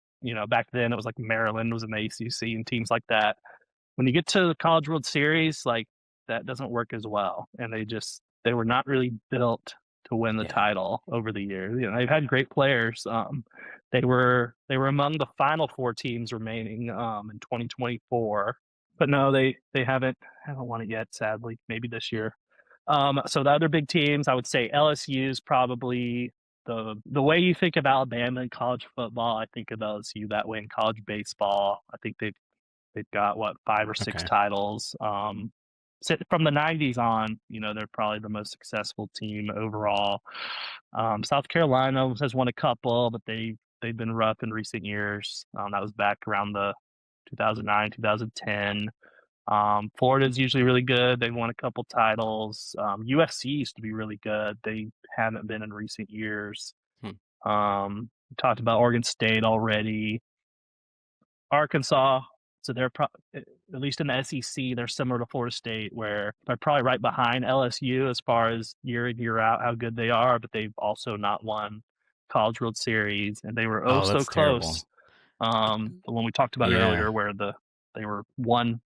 Speaker 2: back then it was like Maryland was in the ACC and teams like that. When you get to the College World Series, like that doesn't work as well, and they were not really built to win the title over the years. They've had great players. They were among the final 4 teams remaining in 2024, but no, they haven't won it yet. Sadly, maybe this year. So the other big teams, I would say LSU is probably the way you think of Alabama in college football. I think of LSU that way in college baseball. I think they've got 5 or 6 titles. From the 90s on, they're probably the most successful team overall. South Carolina has won a couple, but they've been rough in recent years. That was back around the 2009, 2010. Florida's usually really good. They've won a couple titles. USC used to be really good. They haven't been in recent years. We talked about Oregon State already. Arkansas. So they're at least in the SEC, they're similar to Florida State, where they're probably right behind LSU as far as year in, year out how good they are, but they've also not won College World Series, and they were so close. The one we talked about earlier, where they were one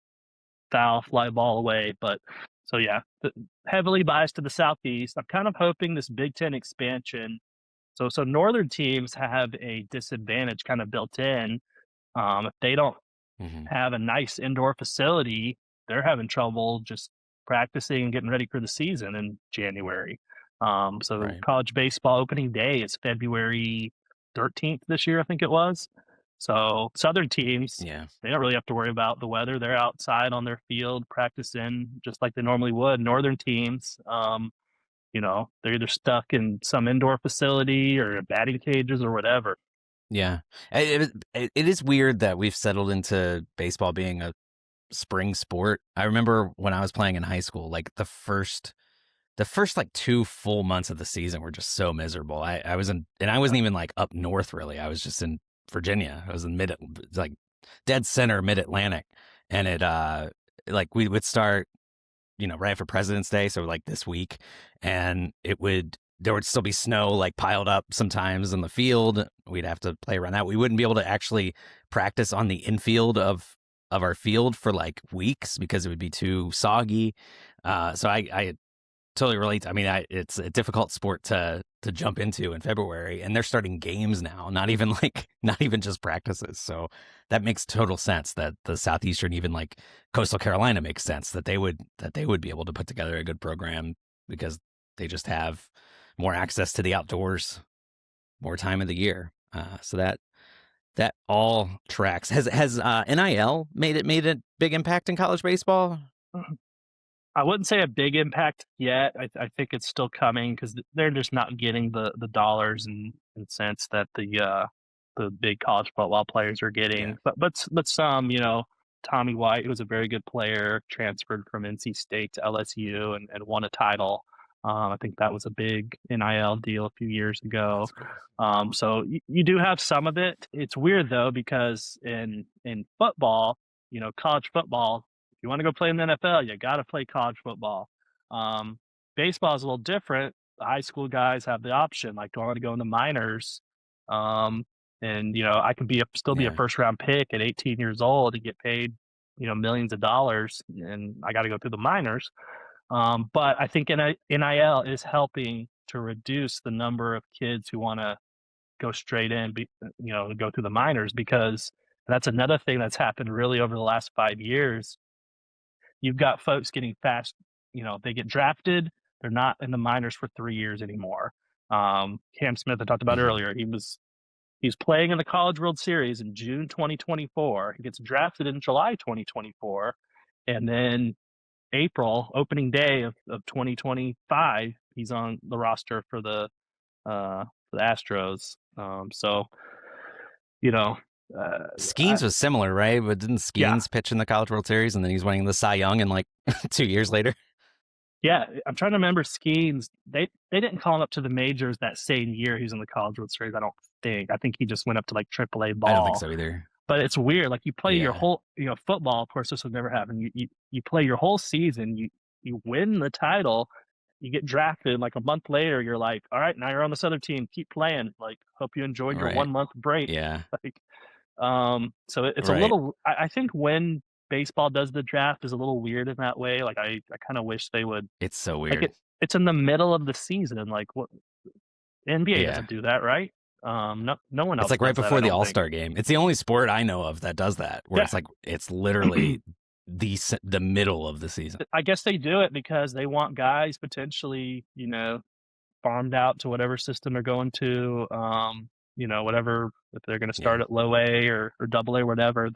Speaker 2: foul, fly ball away. But so yeah, heavily biased to the Southeast. I'm kind of hoping this Big Ten expansion. So northern teams have a disadvantage kind of built in. If they don't have a nice indoor facility, they're having trouble just practicing and getting ready for the season in January. College baseball opening day is February 13th this year, I think it was. So southern teams, they don't really have to worry about the weather. They're outside on their field practicing just like they normally would. Northern teams, they're either stuck in some indoor facility or batting cages or whatever.
Speaker 1: Yeah. It is weird that we've settled into baseball being a spring sport. I remember when I was playing in high school, like the first like 2 full months of the season were just so miserable. I wasn't even like up north really. I was just in Virginia. I was in like dead center mid-Atlantic, and it like we would start right after President's Day, so like this week, and there would still be snow like piled up sometimes in the field. We'd have to play around that. We wouldn't be able to actually practice on the infield of our field for like weeks because it would be too soggy. So I totally relate. I mean, it's a difficult sport to jump into in February, and they're starting games now, not even just practices. So that makes total sense that the Southeastern, even like Coastal Carolina, makes sense that they would be able to put together a good program because they just have more access to the outdoors, more time of the year. So that all tracks. Has NIL made a big impact in college baseball?
Speaker 2: I wouldn't say a big impact yet. I think it's still coming because they're just not getting the dollars and cents that the big college football players are getting. Yeah. But some, Tommy White, who was a very good player, transferred from NC State to LSU and won a title. I think that was a big NIL deal a few years ago. So you do have some of it. It's weird though because in football, college football, if you want to go play in the NFL, you got to play college football. Baseball is a little different. The high school guys have the option, like, do I want to go in the minors? And I can still be a first round pick at 18 years old and get paid, millions of dollars, and I got to go through the minors. But I think NIL is helping to reduce the number of kids who want to go straight in, go through the minors, because that's another thing that's happened really over the last 5 years. You've got folks getting fast, they get drafted. They're not in the minors for 3 years anymore. Cam Smith, I talked about earlier, he's playing in the College World Series in June 2024. He gets drafted in July 2024. And then April, opening day of 2025, he's on the roster for the Astros.
Speaker 1: Skeens was similar, right? But didn't Skeens pitch in the College World Series and then he's winning the Cy Young in like 2 years later?
Speaker 2: Yeah, I'm trying to remember Skeens. They didn't call him up to the majors that same year he was in the College World Series, I don't think. I think he just went up to like AAA ball.
Speaker 1: I don't think so either.
Speaker 2: But it's weird. Like you play your whole, football, of course, this would never happen. You play your whole season, you win the title, you get drafted, like a month later, you're like, all right, now you're on this other team, keep playing. Like, hope you enjoyed your 1 month break.
Speaker 1: Yeah.
Speaker 2: Like, so it's a little, I think when baseball does the draft is a little weird in that way. Like I kind of wish they would.
Speaker 1: It's so weird.
Speaker 2: Like it's in the middle of the season. Like what NBA doesn't do that, right? No one else.
Speaker 1: It's like right before the All-Star game. It's the only sport I know of that does that, where it's like it's literally the middle of the season.
Speaker 2: I guess they do it because they want guys potentially, farmed out to whatever system they're going to. Whatever, if they're going to start at low A or double A or whatever,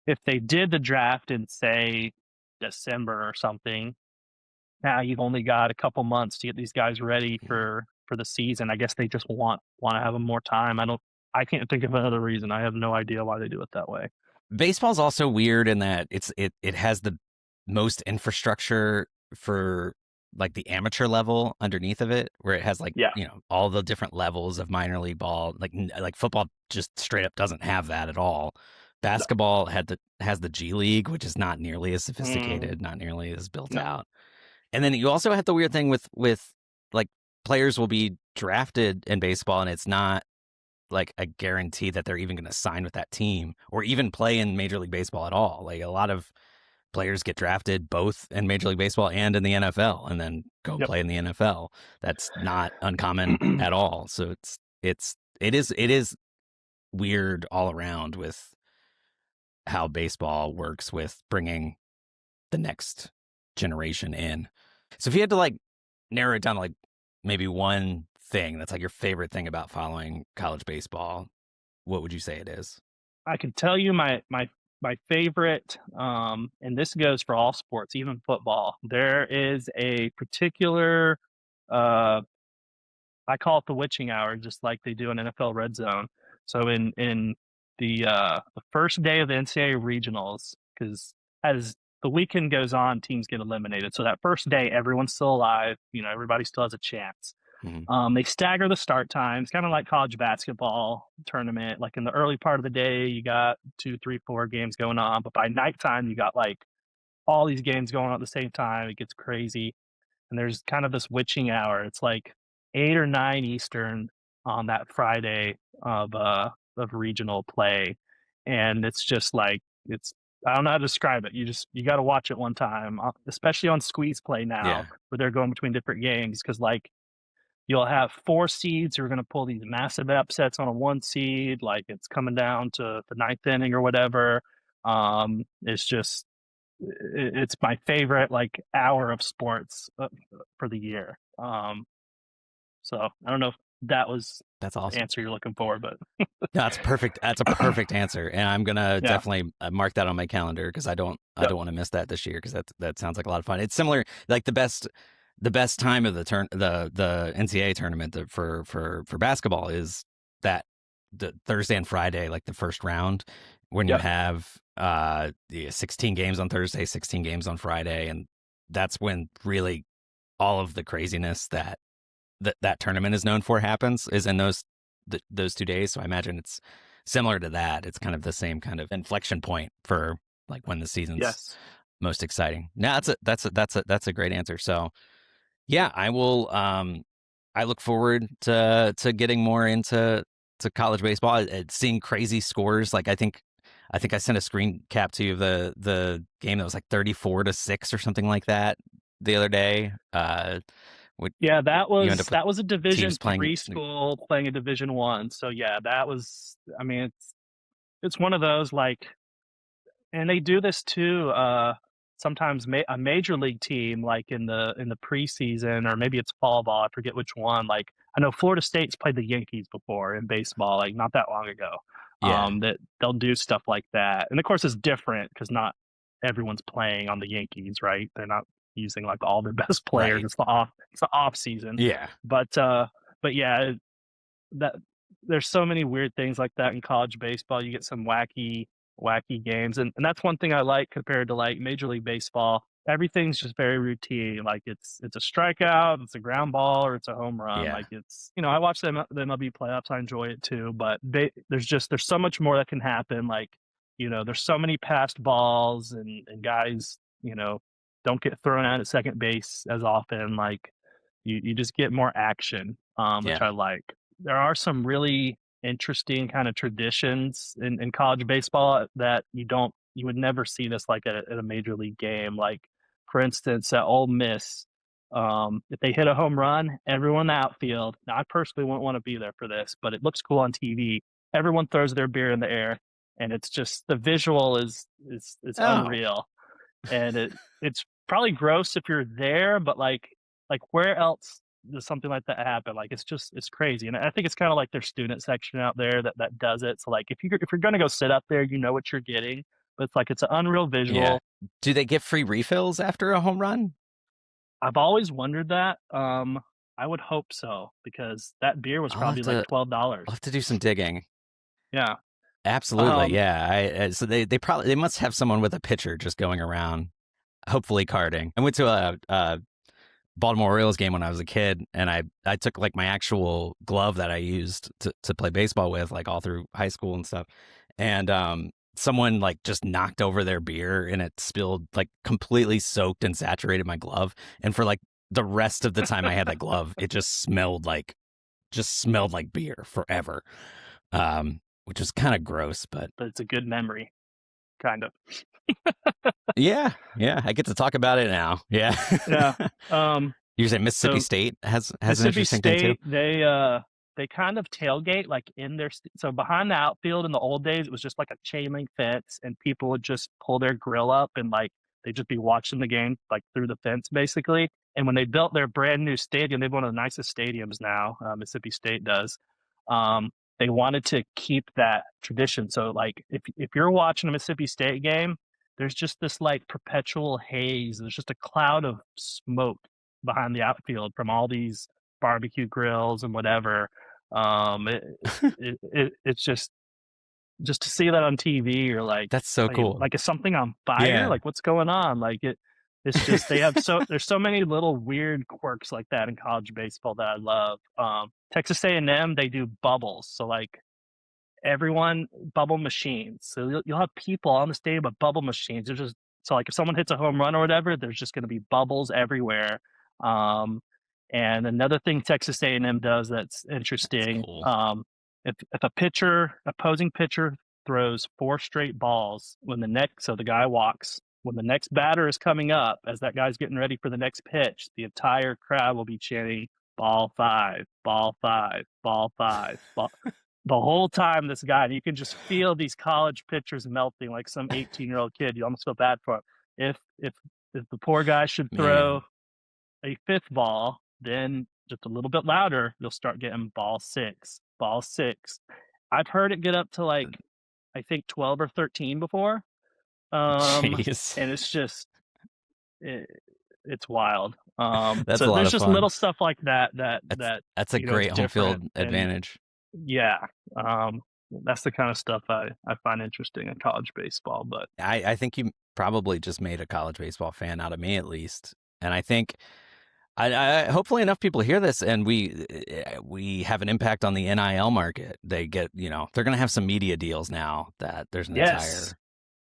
Speaker 2: if they did the draft in say December or something, now you've only got a couple months to get these guys ready for the season. I guess they just want to have them more time. I can't think of another reason. I have no idea why they do it that way.
Speaker 1: Baseball's also weird in that it has the most infrastructure for like the amateur level underneath of it, where it has like all the different levels of minor league ball. Like football just straight up doesn't have that at all. Basketball has the G League, which is not nearly as sophisticated, not nearly as built out. And then you also have the weird thing with like players will be drafted in baseball, and it's not like a guarantee that they're even going to sign with that team or even play in Major League Baseball at all. Like a lot of players get drafted both in Major League Baseball and in the NFL, and then go
Speaker 2: Yep.
Speaker 1: play in the NFL. That's not uncommon at all. So it is weird all around with how baseball works with bringing the next generation in. So if you had to like narrow it down to like maybe one thing that's like your favorite thing about following college baseball, what would you say it is?
Speaker 2: I can tell you my favorite, and this goes for all sports, even football. There is a particular, I call it the witching hour, just like they do in NFL Red Zone. So in the first day of the NCAA regionals, because as the weekend goes on, teams get eliminated. So that first day, everyone's still alive. Everybody still has a chance. They stagger the start times, kind of like college basketball tournament. Like in the early part of the day, you got 2, 3, 4 games going on, but by nighttime, you got like all these games going on at the same time. It gets crazy, and there's kind of this witching hour. It's like 8 or 9 Eastern on that Friday of regional play, and it's just like I don't know how to describe it. You got to watch it one time, especially on squeeze play now, where they're going between different games, because like you'll have 4 seeds who are going to pull these massive upsets on a 1 seed, like it's coming down to the 9th inning or whatever. It's my favorite like hour of sports for the year. So I don't know if that was
Speaker 1: That's awesome.
Speaker 2: the answer you're looking for, but
Speaker 1: no, that's perfect. That's a perfect answer, and I'm gonna definitely mark that on my calendar because I don't want to miss that this year, because that sounds like a lot of fun. It's similar, like the best time of the NCAA tournament for basketball is that the Thursday and Friday, like the first round, when you have 16 games on Thursday, 16 games on Friday, and that's when really all of the craziness that tournament is known for happens, is in those 2 days. So I imagine it's similar to that. It's kind of the same kind of inflection point for like when the season's most exciting. Now that's a great answer. So yeah, I will. I look forward to getting more into college baseball, seeing crazy scores. Like I think I sent a screen cap to you of the game that was like 34-6 or something like that the other day.
Speaker 2: That was a Division III school playing a Division I. So yeah, that was. I mean, it's one of those like, and they do this too. Sometimes a major league team, like in the preseason, or maybe it's fall ball, I forget which one. Like I know Florida State's played the Yankees before in baseball, like not that long ago. That they'll do stuff like that, and of course it's different because not everyone's playing on the Yankees, right? They're not using like all their best players. Right. It's the off season.
Speaker 1: Yeah.
Speaker 2: But yeah, that there's so many weird things like that in college baseball. You get some wacky games, and that's one thing I like compared to like Major League Baseball. Everything's just very routine. Like it's a strikeout, it's a ground ball, or it's a home run.
Speaker 1: Yeah.
Speaker 2: Like it's, I watch the MLB playoffs. I enjoy it too, but there's so much more that can happen. Like, there's so many passed balls, and guys, don't get thrown out at second base as often. Like you just get more action, which I like. There are some really interesting kind of traditions in college baseball that you would never see this like at a major league game. Like for instance, at Ole Miss, if they hit a home run, everyone in the outfield. Now I personally wouldn't want to be there for this, but it looks cool on TV. Everyone throws their beer in the air, and it's just the visual is unreal. And it's probably gross if you're there, but like where else does something like that happen? Like it's crazy. And I think it's kind of like their student section out there that does it. So like if you're gonna go sit up there, you know what you're getting, but it's an unreal visual.
Speaker 1: Yeah. Do they get free refills after a home run?
Speaker 2: I've always wondered that. I would hope so, because that beer was probably like $12.
Speaker 1: I'll have to do some digging.
Speaker 2: Yeah.
Speaker 1: Absolutely, yeah. So they must have someone with a pitcher just going around, hopefully carding. I went to a Baltimore Orioles game when I was a kid, and I took like my actual glove that I used to play baseball with, like all through high school and stuff. And someone like just knocked over their beer, and it spilled, like completely soaked and saturated my glove. And for like the rest of the time I had that glove, it just smelled like beer forever. Which was kind of gross, but
Speaker 2: it's a good memory. kind of.
Speaker 1: Yeah, I get to talk about it now. Yeah,
Speaker 2: Yeah.
Speaker 1: You say Mississippi
Speaker 2: So
Speaker 1: State has an
Speaker 2: Mississippi
Speaker 1: interesting thing too.
Speaker 2: State, they kind of tailgate like in their so behind the outfield in the old days it was just like a chain link fence and people would just pull their grill up and like they'd just be watching the game like through the fence basically. And when they built their brand new stadium, they have one of the nicest stadiums now. Mississippi State does. They wanted to keep that tradition. So like if you're watching a Mississippi State game, there's just this like perpetual haze. There's just a cloud of smoke behind the outfield from all these barbecue grills and whatever. It's just to see that on TV, you're like,
Speaker 1: That's so cool.
Speaker 2: Like, is something on fire?
Speaker 1: Yeah.
Speaker 2: Like, what's going on? Like, it's just they have there's so many little weird quirks like that in college baseball that I love. Texas A&M, they do bubbles, so like everyone bubble machines. So you'll have people on the stadium with bubble machines. They're just so like if someone hits a home run or whatever, there's just going to be bubbles everywhere. And another thing Texas A&M does that's interesting,
Speaker 1: cool.
Speaker 2: if opposing pitcher throws 4 straight balls so the guy walks, when the next batter is coming up, as that guy's getting ready for the next pitch, the entire crowd will be chanting ball 5, ball 5, ball 5, ball. The whole time this guy, and you can just feel these college pitchers melting like some 18-year-old kid. You almost feel bad for him. If the poor guy should throw a 5th ball, then just a little bit louder, you'll start getting ball 6, ball 6. I've heard it get up to like, I think 12 or 13 before.
Speaker 1: Jeez.
Speaker 2: And it's just, it's wild.
Speaker 1: That's
Speaker 2: so
Speaker 1: a lot
Speaker 2: there's
Speaker 1: of
Speaker 2: just
Speaker 1: fun.
Speaker 2: little stuff like that.
Speaker 1: That's a great home field advantage.
Speaker 2: Yeah. That's the kind of stuff I find interesting in college baseball. But
Speaker 1: I think you probably just made a college baseball fan out of me, at least. And I think I hopefully enough people hear this and we have an impact on the NIL market. They get, they're going to have some media deals now that there's an entire
Speaker 2: 100%.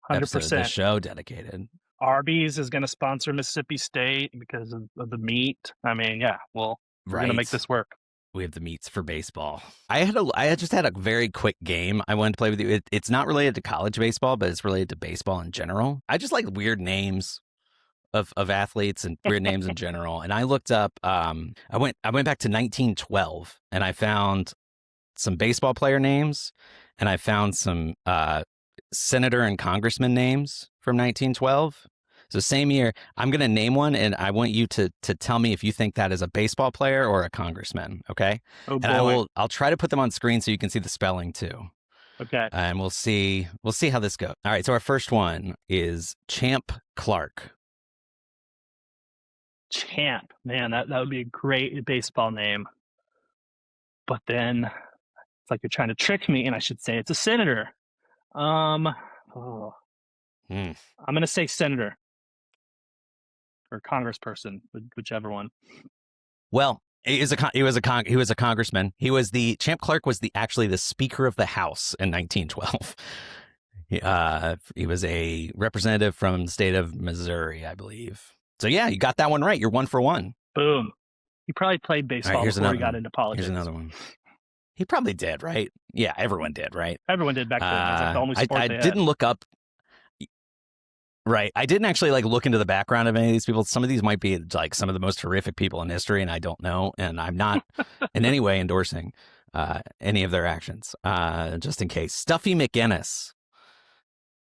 Speaker 1: episode of the show dedicated.
Speaker 2: Arby's is going to sponsor Mississippi State because of the meat. I mean, yeah, well, we're going to make this work.
Speaker 1: We have the meats for baseball. I just had a very quick game I wanted to play with you. It's not related to college baseball, but it's related to baseball in general. I just like weird names of athletes and weird names in general. And I looked up, I went back to 1912 and I found some baseball player names and I found some senator and congressman names from 1912. So same year, I'm going to name one and I want you to tell me if you think that is a baseball player or a congressman. Okay.
Speaker 2: Oh, boy.
Speaker 1: And I'll try to put them on screen so you can see the spelling too.
Speaker 2: Okay.
Speaker 1: And we'll see how this goes. All right. So our first one is Champ Clark.
Speaker 2: Champ, man, that would be a great baseball name. But then it's like you're trying to trick me, and I should say it's a senator. I'm gonna say senator or congressperson, whichever one.
Speaker 1: Well, he was a congressman. Champ Clark was actually the Speaker of the House in 1912. He was a representative from the state of Missouri, I believe. So yeah, you got that one right. You're 1 for 1.
Speaker 2: Boom. He probably played baseball before he got into politics.
Speaker 1: Here's another one. He probably did, right? Yeah, everyone did, right?
Speaker 2: Everyone did back then. That's like the only sport
Speaker 1: I
Speaker 2: they
Speaker 1: didn't
Speaker 2: had.
Speaker 1: look up. Right. I didn't actually look into the background of any of these people. Some of these might be like some of the most horrific people in history, and I don't know. And I'm not in any way endorsing any of their actions, just in case. Stuffy McGinnis.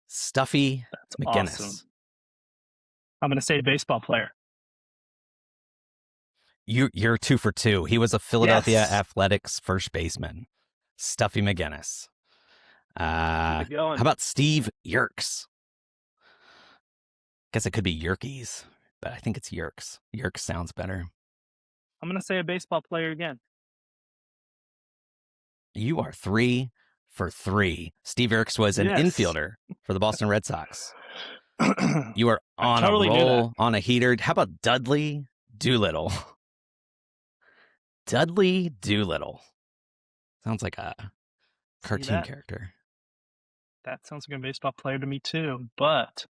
Speaker 1: Stuffy McGinnis.
Speaker 2: Awesome. I'm going to say baseball player.
Speaker 1: You're 2 for 2. He was a Philadelphia
Speaker 2: Yes.
Speaker 1: Athletics first baseman. Stuffy McGinnis.
Speaker 2: Keep it going.
Speaker 1: How about Steve Yerkes? Guess it could be Yerkes, but I think it's Yerkes. Yerkes sounds better.
Speaker 2: I'm going to say a baseball player again.
Speaker 1: You are 3 for 3. Steve Yerkes was an infielder for the Boston Red Sox. You are on a roll, on a heater. How about Dudley Doolittle? Dudley Doolittle. Sounds like a cartoon character.
Speaker 2: That sounds like a baseball player to me too. But,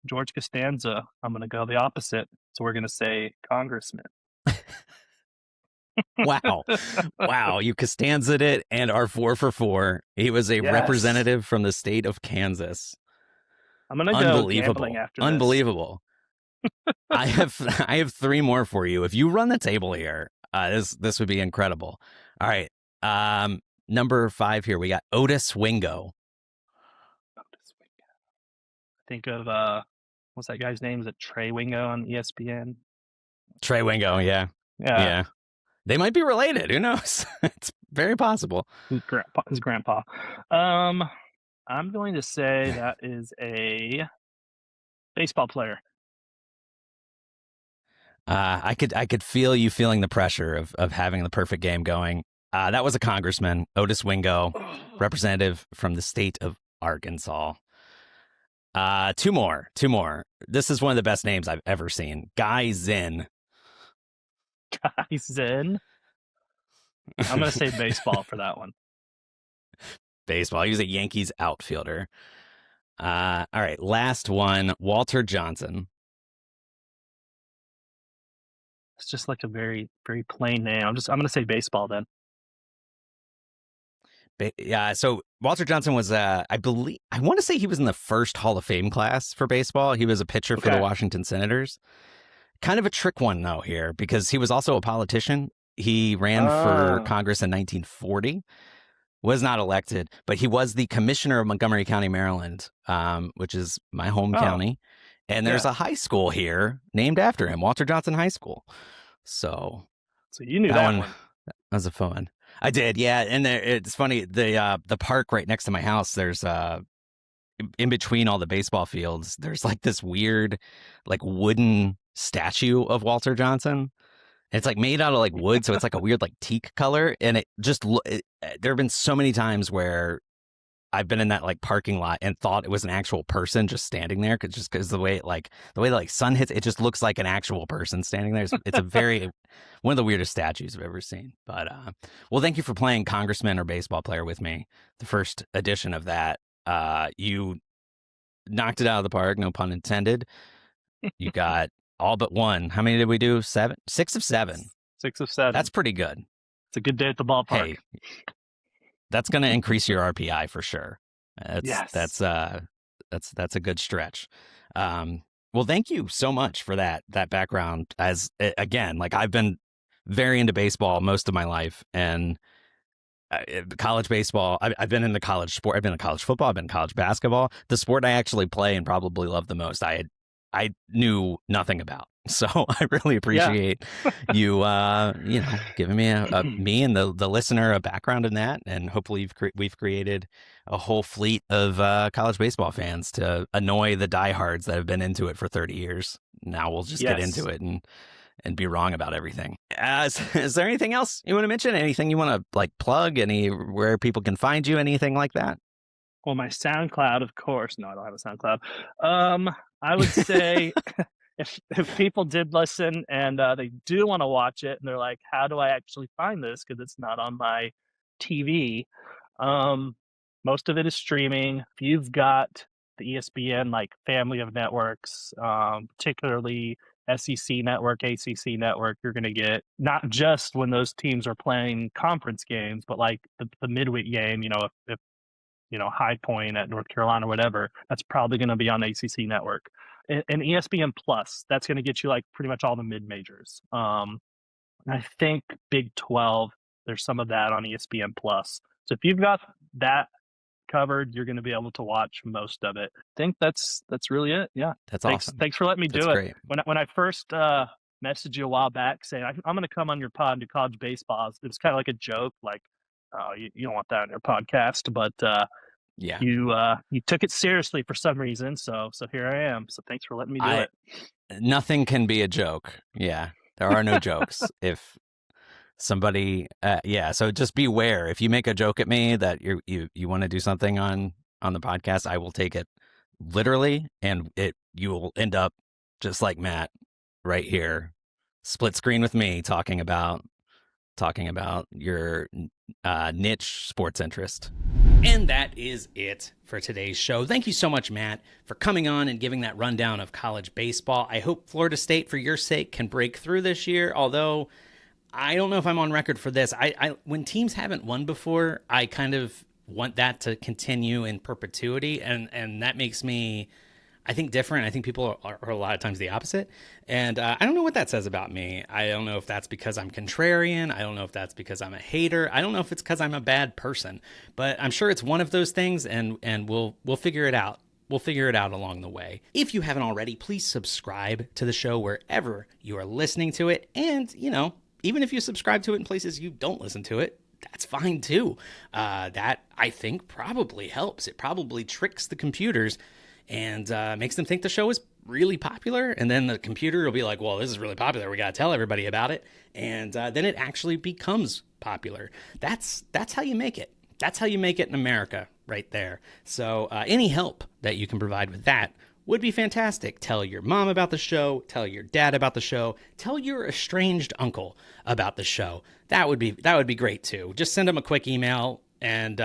Speaker 2: George Costanza, I'm going to go the opposite. So we're going to say congressman.
Speaker 1: Wow. Wow. You Costanza'd it and are 4 for 4. He was a representative from the state of Kansas.
Speaker 2: I'm gonna go gambling after this.
Speaker 1: Unbelievable. I have 3 more for you. If you run the table here, this would be incredible. All right. Number 5 here, we got Otis Wingo.
Speaker 2: Think of what's that guy's name? Is it Trey Wingo on ESPN?
Speaker 1: Trey Wingo, yeah. They might be related. Who knows? It's very possible.
Speaker 2: His grandpa. I'm going to say that is a baseball player.
Speaker 1: I could feel you feeling the pressure of having the perfect game going. That was a congressman, Otis Wingo, representative from the state of Arkansas. 2 more. This is one of the best names I've ever seen. Guy Zinn.
Speaker 2: Guy Zinn? I'm going to say baseball for that one.
Speaker 1: Baseball. He was a Yankees outfielder. All right, last one. Walter Johnson.
Speaker 2: It's just like a very, very plain name. I'm going to say baseball then.
Speaker 1: Yeah, so Walter Johnson was, I want to say he was in the first Hall of Fame class for baseball. He was a pitcher for the Washington Senators. Kind of a trick one, though, here, because he was also a politician. He ran for Congress in 1940, was not elected, but he was the commissioner of Montgomery County, Maryland, which is my home county. And there's a high school here named after him, Walter Johnson High School. So
Speaker 2: you knew that one.
Speaker 1: That was a fun one. I did, yeah. And it's funny, the park right next to my house, there's in between all the baseball fields, there's like this weird like wooden statue of Walter Johnson. It's like made out of like wood, so it's like a weird like teak color. And it just there have been so many times where I've been in that like parking lot and thought it was an actual person just standing there, because the way the sun hits, it just looks like an actual person standing there. It's a very one of the weirdest statues I've ever seen. But well, thank you for playing Congressman or baseball player with me. The first edition of that, you knocked it out of the park, no pun intended. You got all but one. How many did we do? 7? 6 of 7.
Speaker 2: 6 of 7.
Speaker 1: That's pretty good.
Speaker 2: It's a good day at the ballpark.
Speaker 1: Hey, that's going to increase your RPI for sure. That's a good stretch. Well, thank you so much for that background. As again, like I've been very into baseball most of my life, and college baseball. I've been into college sport. I've been in college football. I've been in college basketball. The sport I actually play and probably love the most, I knew nothing about. So I really appreciate you, giving me me and the listener a background in that, and hopefully we've created a whole fleet of college baseball fans to annoy the diehards that have been into it for 30 years. Now we'll just get into it and be wrong about everything. Is there anything else you want to mention? Anything you want to like plug? Where people can find you? Anything like that?
Speaker 2: Well, my SoundCloud, of course. No, I don't have a SoundCloud. I would say if people did listen and they do want to watch it and they're like, how do I actually find this? Because it's not on my TV. Most of it is streaming. If you've got the ESPN like family of networks, particularly SEC network, ACC network, you're going to get not just when those teams are playing conference games, but like the midweek game, if High Point at North Carolina or whatever, that's probably going to be on ACC network. And ESPN Plus, that's going to get you like pretty much all the mid-majors. I think Big 12, there's some of that on ESPN Plus. So if you've got that covered, you're going to be able to watch most of it. I think that's really it. Yeah.
Speaker 1: That's awesome.
Speaker 2: Thanks for letting me do
Speaker 1: great.
Speaker 2: it. When I first messaged you a while back saying, I'm going to come on your pod and do college baseball, it was kind of like a joke, like, oh, you don't want that on your podcast, but you took it seriously for some reason, so here I am. So thanks for letting me do it.
Speaker 1: Nothing can be a joke. Yeah, there are no jokes. If somebody, so just beware. If you make a joke at me that you want to do something on the podcast, I will take it literally, and you will end up just like Matt right here, split screen with me talking about your niche sports interest.
Speaker 7: And that is it for today's show. Thank you so much, Matt, for coming on and giving that rundown of college baseball. I hope Florida State, for your sake, can break through this year, although I don't know if I'm on record for this. I when teams haven't won before, I kind of want that to continue in perpetuity, and that makes me I think different. I think people are a lot of times the opposite. And I don't know what that says about me. I don't know if that's because I'm contrarian. I don't know if that's because I'm a hater. I don't know if it's because I'm a bad person. But I'm sure it's one of those things, and we'll figure it out. We'll figure it out along the way. If you haven't already, please subscribe to the show wherever you are listening to it. And, even if you subscribe to it in places you don't listen to it, that's fine too. That, I think, probably helps. It probably tricks the computers and makes them think the show is really popular. And then the computer will be like, well, this is really popular. We got to tell everybody about it. And then it actually becomes popular. That's how you make it. That's how you make it in America right there. So any help that you can provide with that would be fantastic. Tell your mom about the show. Tell your dad about the show. Tell your estranged uncle about the show. That would be great too. Just send them a quick email and,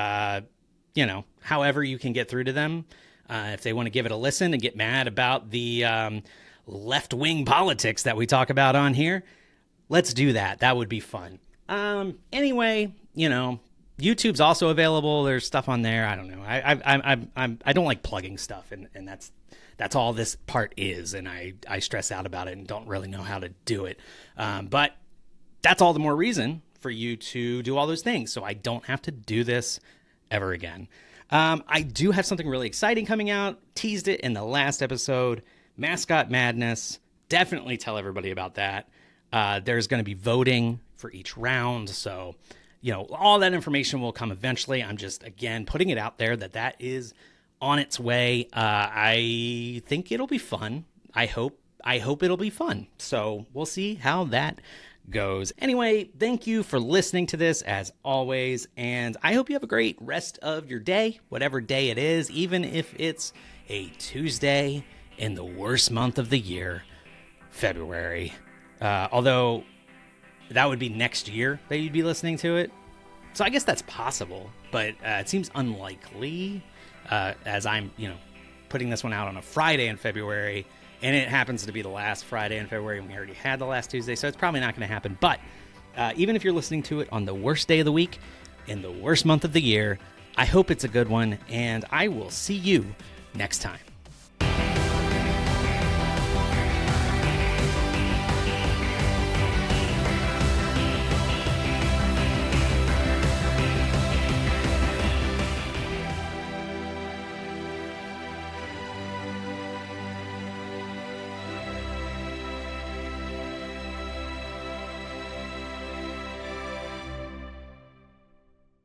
Speaker 7: however you can get through to them. If they want to give it a listen and get mad about the left-wing politics that we talk about on here, let's do that. That would be fun. Anyway, YouTube's also available. There's stuff on there. I don't know. I don't like plugging stuff, and that's all this part is. And I stress out about it and don't really know how to do it. But that's all the more reason for you to do all those things, so I don't have to do this ever again. I do have something really exciting coming out. Teased it in the last episode. Mascot Madness. Definitely tell everybody about that. There's going to be voting for each round. So, all that information will come eventually. I'm just, again, putting it out there that is on its way. I think it'll be fun. I hope it'll be fun. So we'll see how that goes. Anyway, thank you for listening to this as always, and I hope you have a great rest of your day, whatever day it is, even if it's a Tuesday in the worst month of the year, February. Although that would be next year that you'd be listening to it. So I guess that's possible, but it seems unlikely as I'm, putting this one out on a Friday in February. And it happens to be the last Friday in February, and we already had the last Tuesday, so it's probably not going to happen. But even if you're listening to it on the worst day of the week, in the worst month of the year, I hope it's a good one, and I will see you next time.